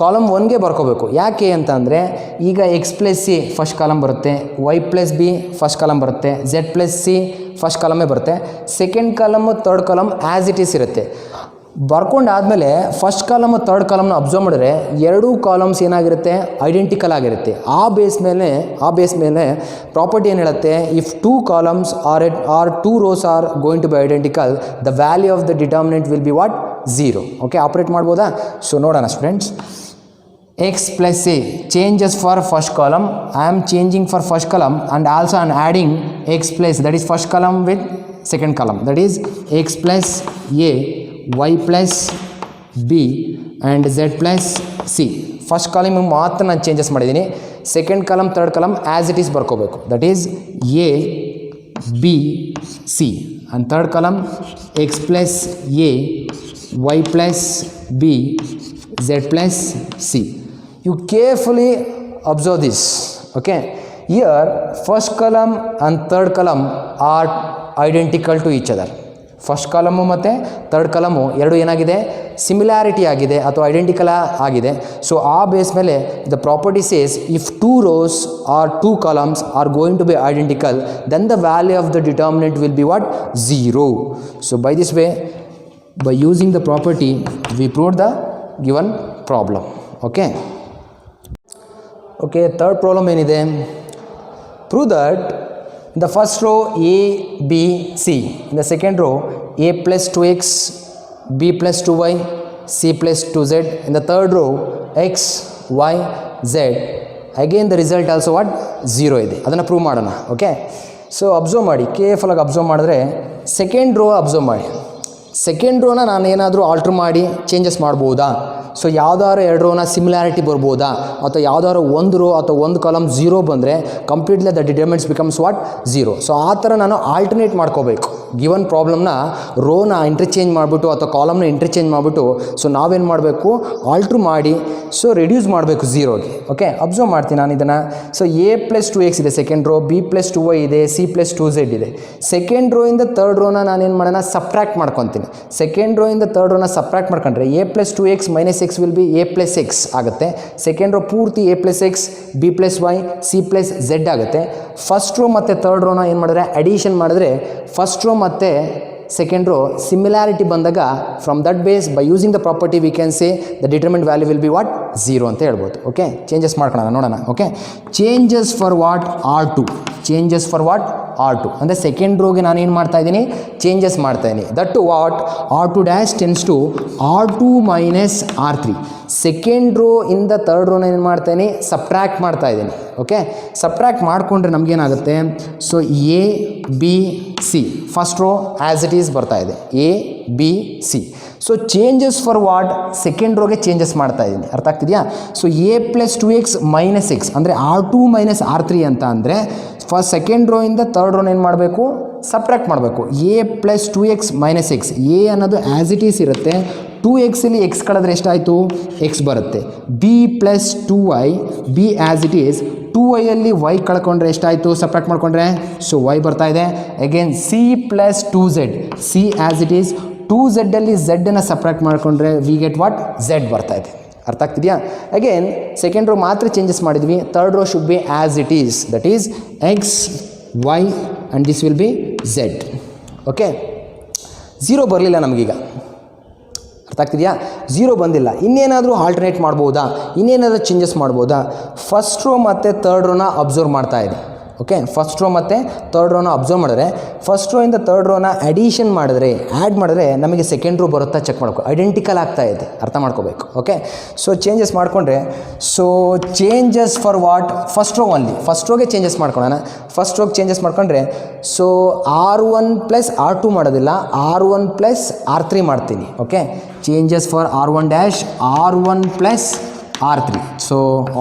ಕಾಲಮ್ 1ಗೆ ಬರ್ಕೋಬೇಕು. ಯಾಕೆ ಅಂತ ಅಂದರೆ ಈಗ x plus c first column ಬರುತ್ತೆ, y plus b first column ಬರುತ್ತೆ, ಝೆಡ್ ಪ್ಲಸ್ ಸಿ ಫಸ್ಟ್ ಕಾಲಮೇ ಬರುತ್ತೆ. Second column third column as it is ಇರುತ್ತೆ. ಬರ್ಕೊಂಡಾದಮೇಲೆ ಫಸ್ಟ್ ಕಾಲಮ್ ಥರ್ಡ್ ಕಾಲಮ್ನ ಅಬ್ಸರ್ವ್ ಮಾಡಿದ್ರೆ ಎರಡೂ ಕಾಲಮ್ಸ್ ಏನಾಗಿರುತ್ತೆ, ಐಡೆಂಟಿಕಲ್ ಆಗಿರುತ್ತೆ. ಆ ಬೇಸ್ ಮೇಲೆ ಪ್ರಾಪರ್ಟಿ ಏನು ಹೇಳುತ್ತೆ, if 2 columns are 2 rows are going to be identical, the value of the determinant will be what, 0. Okay, operate ಮಾಡ್ಬೋದಾ? ಸೊ ನೋಡೋಣ students. X plus a changes for first column. I am changing for first column and also I am adding x plus, that is first column with second column, that is x plus a, y plus b and z plus c. First column ಮಾತ್ರ ನಾನು changes ಮಾಡಿದ್ದೀನಿ. Second column third column as it is ಬರ್ಕೋಬೇಕು, that is a b c and third column x plus a y plus b z plus c. You carefully observe this. Okay, here first column and third column are identical to each other. First column ಮತ್ತು third column ಎರಡು ಏನಾಗಿದೆ, similarity ಆಗಿದೆ ಅಥವಾ identical ಆಗಿದೆ. So ಆ base ಮೇಲೆ the property says if 2 rows or 2 columns are going to be identical, then the value of the determinant will be what? 0. So by this way, by using the property, we proved the given problem. Okay, third problem ಏನಿದೆ, prove that in the first row a, b, c, in the second row a plus 2x, b plus 2y, c plus 2z, in the third row x, y, z, again the result also what? 0 ಇದೆ. ಅದನ್ನು prove ಮಾಡೋಣ. Okay, so observe ಮಾಡಿ, ಕೇರ್ಫುಲ್ಲಾಗಿ observe ಮಾಡಿದ್ರೆ second row observe ಮಾಡಿ. Second ರೋನ ನಾನು ಏನಾದರೂ alter ಮಾಡಿ changes ಮಾಡ್ಬೋದಾ? ಸೊ ಯಾವ್ದಾದ್ರು 2 ರೋನ ಸಿಮಿಲಾರಿಟಿ ಬರ್ಬೋದಾ, ಅಥವಾ ಯಾವ್ದಾದ್ರು ಒಂದು ರೋ ಅಥವಾ ಒಂದು ಕಾಲಮ್ 0 ಬಂದರೆ completely the determinants becomes what? 0. So ಆ ಥರ ನಾನು ಆಲ್ಟರ್ನೇಟ್ ಮಾಡ್ಕೋಬೇಕು. ಗಿವನ್ ಪ್ರಾಬ್ಲಮ್ನ ರೋನ ಇಂಟರ್ಚೇಂಜ್ ಮಾಡಿಬಿಟ್ಟು ಅಥವಾ ಕಾಲಮ್ನ ಇಂಟರ್ಚೇಂಜ್ ಮಾಡಿಬಿಟ್ಟು ಸೊ ನಾವೇನು ಮಾಡಬೇಕು, ಆಲ್ಟ್ರ್ ಮಾಡಿ ಸೊ ರಿಡ್ಯೂಸ್ ಮಾಡಬೇಕು 0ಗೆ. ಓಕೆ, ಅಬ್ಸರ್ವ್ ಮಾಡ್ತೀನಿ ನಾನು ಇದನ್ನು. ಸೊ a plus 2x ಇದೆ second row, b plus 2y ಇದೆ, c plus 2z ಇದೆ. ಸೆಕೆಂಡ್ ರೋ ಇಂದ ಥರ್ಡ್ ರೋನ ನಾನೇನು ಮಾಡೋಣ, ಸಬ್ಟ್ರಾಕ್ಟ್ ಮಾಡ್ಕೊತೀನಿ. ಸೆಕೆಂಡ್ ರೋ ಇಂದ ಥರ್ಡ್ ರೋನ ಸಬ್ಟ್ರಾಕ್ಟ್ ಮಾಡ್ಕೊಂಡ್ರೆ a plus 2x minus x will be a plus x ಆಗುತ್ತೆ. ಸೆಕೆಂಡ್ ರೋ ಪೂರ್ತಿ a plus x, b plus y, c plus z ಆಗುತ್ತೆ. ಫಸ್ಟ್ ರೋ ಮತ್ತು ಥರ್ಡ್ ರೋನ ಏನು ಮಾಡಿದ್ರೆ ಅಡಿಷನ್ ಮಾಡಿದ್ರೆ ಫಸ್ಟ್ ರೋ ಮತ್ತು ಸೆಕೆಂಡ್ ರೋ ಸಿಮಿಲಾರಿಟಿ ಬಂದಾಗ from that base by using the property we can say the determinant value will be what? 0 ಅಂತ ಹೇಳ್ಬೋದು. ಓಕೆ, ಚೇಂಜಸ್ ಮಾಡ್ಕೊಳ್ಳೋಣ, ನೋಡೋಣ. Okay, changes for what? R2. Changes for what? R2 ಅಂದರೆ second ರೋಗೆ ನಾನು ಏನು ಮಾಡ್ತಾ ಇದ್ದೀನಿ, ಚೇಂಜಸ್ ಮಾಡ್ತಾ ಇದ್ದೀನಿ. That to what? R2 dash tends to R2 minus R3. Second row ಇಂದ ಥರ್ಡ್ ರೋನ ಏನು ಮಾಡ್ತಾಯಿದ್ದೀನಿ, ಸಬ್ಟ್ರ್ಯಾಕ್ಟ್ ಮಾಡ್ತಾ ಇದ್ದೀನಿ. ಓಕೆ, ಸಬ್ಟ್ರ್ಯಾಕ್ಟ್ ಮಾಡಿಕೊಂಡ್ರೆ ನಮಗೇನಾಗುತ್ತೆ, so a b c first row as it is ಬರ್ತಾ ಇದೆ, a b c. So changes for what? Second ರೋಗೆ ಚೇಂಜಸ್ ಮಾಡ್ತಾ ಇದ್ದೀನಿ. ಅರ್ಥ ಆಗ್ತಿದೆಯಾ? So a plus 2x minus x ಅಂದರೆ R2 ಮೈನಸ್ R3 ಅಂತ ಅಂದರೆ ಫಸ್ಟ್ ಸೆಕೆಂಡ್ ರೋ ಇಂದ ಥರ್ಡ್ ರೋನ ಏನು ಮಾಡಬೇಕು, ಸಬ್ಟ್ರ್ಯಾಕ್ಟ್ ಮಾಡಬೇಕು. a plus 2x minus X, A ಅನ್ನೋದು ಆ್ಯಸ್ ಇಟ್ ಈಸ್ ಇರುತ್ತೆ. 2xಲ್ಲಿ ಎಕ್ಸ್ ಕಳೆದ್ರೆ ಎಷ್ಟಾಯಿತು? ಎಕ್ಸ್ ಬರುತ್ತೆ. b plus 2y, b as it is. 2yಯಲ್ಲಿ y ಕಳ್ಕೊಂಡ್ರೆ ಎಷ್ಟಾಯಿತು? ಸಬ್ಟ್ರ್ಯಾಕ್ಟ್ ಮಾಡಿಕೊಂಡ್ರೆ ಸೊ y ಬರ್ತಾ ಇದೆ. Again c plus 2z, c as it is. 2zಲ್ಲಿ z-ಅನ್ನು ಸಬ್ಟ್ರ್ಯಾಕ್ಟ್ ಮಾಡಿಕೊಂಡ್ರೆ ವಿ ಗೆಟ್ ವಾಟ್? z ಬರ್ತಾ ಇದೆ. ಅರ್ಥ ಆಗ್ತಿದೆಯಾ? ಅಗೇನ್ ಸೆಕೆಂಡ್ ರೋ ಮಾತ್ರ ಚೇಂಜಸ್ ಮಾಡಿದ್ವಿ. Third row should be as it is, that is x, y and this will be z. Okay, 0 ಬರಲಿಲ್ಲ ನಮಗೀಗ. ಅರ್ಥ ಆಗ್ತಿದೆಯಾ? 0 ಬಂದಿಲ್ಲ. ಇನ್ನೇನಾದರೂ ಆಲ್ಟರ್ನೇಟ್ ಮಾಡ್ಬೋದಾ, ಇನ್ನೇನಾದರೂ ಚೇಂಜಸ್ ಮಾಡ್ಬೋದಾ? ಫಸ್ಟ್ ರೋ ಮತ್ತು ಥರ್ಡ್ ರೋನ ಅಬ್ಸರ್ವ್ ಮಾಡ್ತಾ ಇದೆ. ಓಕೆ, ಫಸ್ಟ್ ರೋ ಮತ್ತು ಥರ್ಡ್ ರೋನ ಅಬ್ಸರ್ವ್ ಮಾಡಿದ್ರೆ ಫಸ್ಟ್ ರೋ ಇಂದ ಥರ್ಡ್ ರೋನ ಅಡಿಷನ್ ಮಾಡಿದ್ರೆ ಆ್ಯಡ್ ಮಾಡಿದ್ರೆ ನಮಗೆ ಸೆಕೆಂಡ್ ರೋ ಬರುತ್ತಾ ಚೆಕ್ ಮಾಡ್ಕೊ. ಐಡೆಂಟಿಕಲ್ ಆಗ್ತಾ ಇದೆ, ಅರ್ಥ ಮಾಡ್ಕೋಬೇಕು. ಓಕೆ, ಸೊ ಚೇಂಜಸ್ ಮಾಡಿಕೊಂಡ್ರೆ so changes for what? First row only. First ರೋಗೆ ಚೇಂಜಸ್ ಮಾಡ್ಕೊಳ್ಳೋಣ. ಫಸ್ಟ್ ರೋಗೆ ಚೇಂಜಸ್ ಮಾಡ್ಕೊಂಡ್ರೆ ಸೊ R1 ಪ್ಲಸ್ R2 ಮಾಡೋದಿಲ್ಲ, R1 ಪ್ಲಸ್ R3 ಮಾಡ್ತೀನಿ. Okay, changes for R1 dash R1 plus R3. So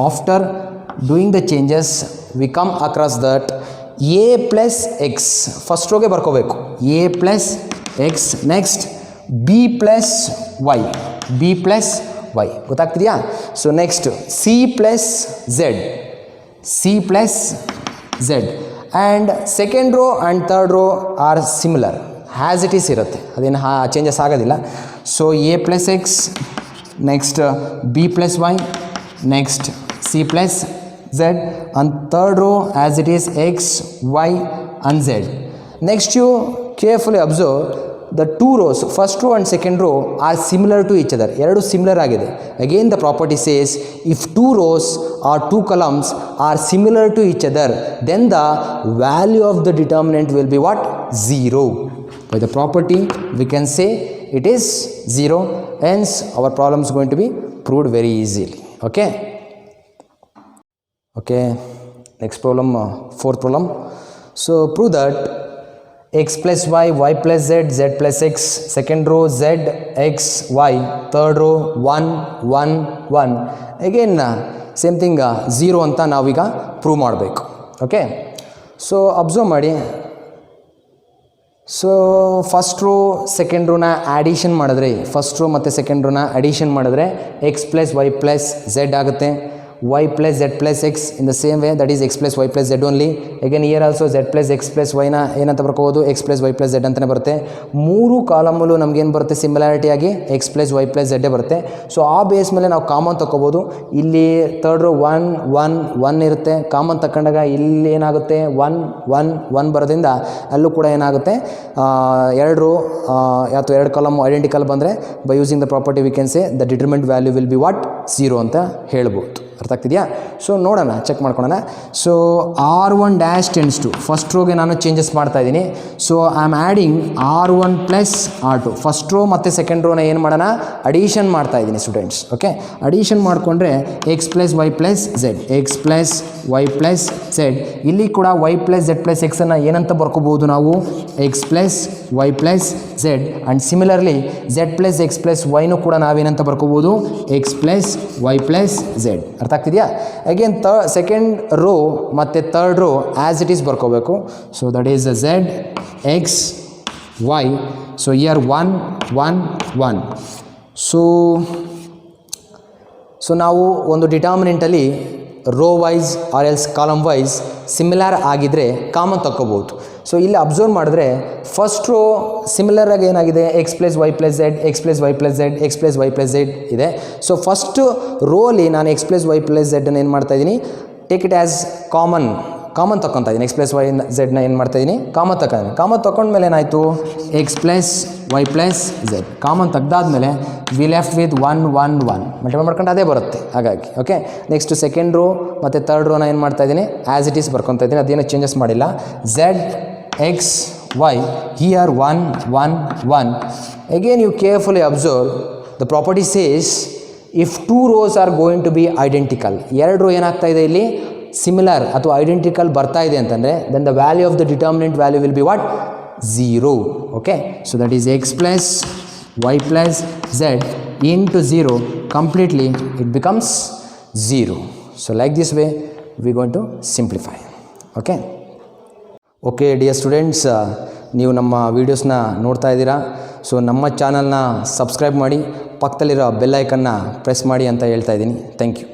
after doing the changes we come across that a plus x first ರೋಗೆ ಬರ್ಕೋಬೇಕು. a plus x, next b plus y, b plus y ಗೊತ್ತಾಗ್ತಿದೆಯಾ? So next c plus z, c plus z and second row and third row are similar, has it is ಇರುತ್ತೆ, ಅದೇನು changes ಆಗೋದಿಲ್ಲ. So a plus x, next b plus y, next c plus z, and third row as it is x, y and z. Next you carefully observe the two rows, first row and second row are similar to each other. ಎರಡು similar ಆಗಿದೆ. Again the property says if two rows or two columns are similar to each other, then the value of the determinant will be what? 0. By the property we can say it is 0. Hence our problem is going to be proved very easily. Okay. Okay, next problem, fourth problem. So prove that x plus y, y plus z, z plus x, second row z, x, y, third row 1, 1, 1. Again same thing 0 ಅಂತ ನಾವೀಗ prove ಮಾಡಬೇಕು. Okay, so observe ಮಾಡಿ. So first row second ರೋನ addition ಮಾಡಿದ್ರೆ, first row ಮತ್ತು second ರೋನ addition ಮಾಡಿದ್ರೆ x plus y plus z ಆಗುತ್ತೆ. y plus z plus x in the same way, that is x plus y plus z only. Again here also z plus x plus y ನ ಏನಂತ ಬರ್ಕೋಬೋದು, x plus y plus z ಅಂತಲೇ ಬರುತ್ತೆ. ಮೂರು ಕಾಲಮಲ್ಲೂ ನಮಗೇನು ಬರುತ್ತೆ similarity ಆಗಿ x plus y plus z ಬರುತ್ತೆ. So ಆ ಬೇಸ್ ಮೇಲೆ ನಾವು ಕಾಮನ್ ತಗೋಬೋದು. ಇಲ್ಲಿ ಥರ್ಡ್ ರೋ 1 1 1 ಇರುತ್ತೆ, ಕಾಮನ್ ತಗೊಂಡಾಗ ಇಲ್ಲಿ ಏನಾಗುತ್ತೆ 1 1 1 ಬರೋದ್ರಿಂದ ಅಲ್ಲೂ ಕೂಡ ಏನಾಗುತ್ತೆ ಎರಡು ರೋ ಅಥವಾ ಎರಡು ಕಾಲಮ್ ಐಡೆಂಟಿಕಲ್ ಬಂದರೆ by using the property we can say the determinant value will be what 0 ಅಂತ ಹೇಳ್ಬೋದು. ಅರ್ಥ ಆಗ್ತಿದೆಯಾ? ಸೊ ನೋಡೋಣ, ಚೆಕ್ ಮಾಡ್ಕೊಳ್ಳೋಣ. So R1 dash tends to first ರೋಗೆ ನಾನು ಚೇಂಜಸ್ ಮಾಡ್ತಾ ಇದ್ದೀನಿ. So I am adding R1 plus R2. First row ಮತ್ತು ಸೆಕೆಂಡ್ ರೋನ ಏನು ಮಾಡೋಣ, ಅಡಿಷನ್ ಮಾಡ್ತಾ ಇದ್ದೀನಿ ಸ್ಟೂಡೆಂಟ್ಸ್. ಓಕೆ, ಅಡಿಷನ್ ಮಾಡಿಕೊಂಡ್ರೆ x plus y plus z, x plus y plus Z. ಇಲ್ಲಿ ಕೂಡ ವೈ ಪ್ಲಸ್ ಝೆಡ್ ಪ್ಲಸ್ ಎಕ್ಸನ್ನು ಏನಂತ ಬರ್ಕೋಬೋದು ನಾವು, x plus y plus z. And similarly z plus x plus ವೈನೂ ಕೂಡ ನಾವೇನಂತ ಬರ್ಕೋಬೋದು, x plus y plus z. ಅರ್ಥ ಆಗ್ತಿದೆಯಾ? ಅಗೇನ್ ಸೆಕೆಂಡ್ ರೋ ಮತ್ತು third row as it is ಬರ್ಕೋಬೇಕು. So that is z x y. So here 1 1 1. So ನಾವು ಒಂದು ಡಿಟರ್ಮಿನೆಂಟಲ್ಲಿ row wise or else column wise similar ಆಗಿದ್ದರೆ ಕಾಮನ್ ತಗೋಬೋದು. ಸೊ ಇಲ್ಲಿ ಅಬ್ಸರ್ವ್ ಮಾಡಿದ್ರೆ ಫಸ್ಟ್ ರೋ ಸಿಮಿಲರ್ ಆಗಿ ಏನಾಗಿದೆ, x plus y plus z, x plus y plus z, x plus y plus z ಇದೆ. ಸೊ ಫಸ್ಟ್ ರೋಲಿ ನಾನು ಎಕ್ಸ್ ಪ್ಲಸ್ ವೈ ಪ್ಲಸ್ ಝೆಡ್ನ ಏನು ಮಾಡ್ತಾಯಿದ್ದೀನಿ, ಟೇಕ್ ಇಟ್ ಆ್ಯಸ್ ಕಾಮನ್ ತೊಗೊತಾ ಇದ್ದೀನಿ. ಎಕ್ಸ್ ಪ್ಲಸ್ ವೈ ಝೆಡ್ನ ಏನು ಮಾಡ್ತಾಯಿದ್ದೀನಿ, ಕಾಮನ್ ತಗೊಂಡಿದ್ದೀನಿ. ಕಾಮನ್ ತೊಗೊಂಡ್ಮೇಲೆ ಏನಾಯಿತು, x plus y plus z common ತೆಗ್ದಾದ್ಮೇಲೆ ವಿ ಲೆಫ್ಟ್ ವಿತ್ 1 1 1 ಮಲ್ಟಿಪ್ಲೈ ಮಾಡ್ಕೊಂಡು ಅದೇ ಬರುತ್ತೆ. ಹಾಗಾಗಿ ಓಕೆ, ನೆಕ್ಸ್ಟ್ ಸೆಕೆಂಡ್ ರೋ ಮತ್ತು ಥರ್ಡ್ ರೋನ ಏನು ಮಾಡ್ತಾಯಿದ್ದೀನಿ, ಆ್ಯಸ್ ಇಟ್ ಈಸ್ ಬರ್ಕೊತಾ ಇದ್ದೀನಿ, ಅದೇನೋ ಚೇಂಜಸ್ ಮಾಡಿಲ್ಲ. Z x y here 1 1 1. Again you carefully observe the property says if 2 rows are going to be identical, ಎರಡು ರೋ ಏನಾಗ್ತಾ ಇದೆ ಇಲ್ಲಿ ಸಿಮಿಲರ್ ಅಥವಾ ಐಡೆಂಟಿಕಲ್ ಬರ್ತಾ ಇದೆ ಅಂತಂದರೆ then the value of the determinant value will be what 0. Okay, so that is x plus y plus z into 0 completely it becomes 0. So like this way we are going to simplify. Okay dear students, ನೀವು ನಮ್ಮ ವೀಡಿಯೋಸ್ನ ನೋಡ್ತಾ ಇದ್ದೀರಾ. So ನಮ್ಮ ಚಾನಲ್ನ subscribe ಮಾಡಿ, ಪಕ್ಕದಲ್ಲಿರೋ bell ಐಕನ್ನ press ಮಾಡಿ ಅಂತ ಹೇಳ್ತಾ ಇದ್ದೀನಿ. Thank you.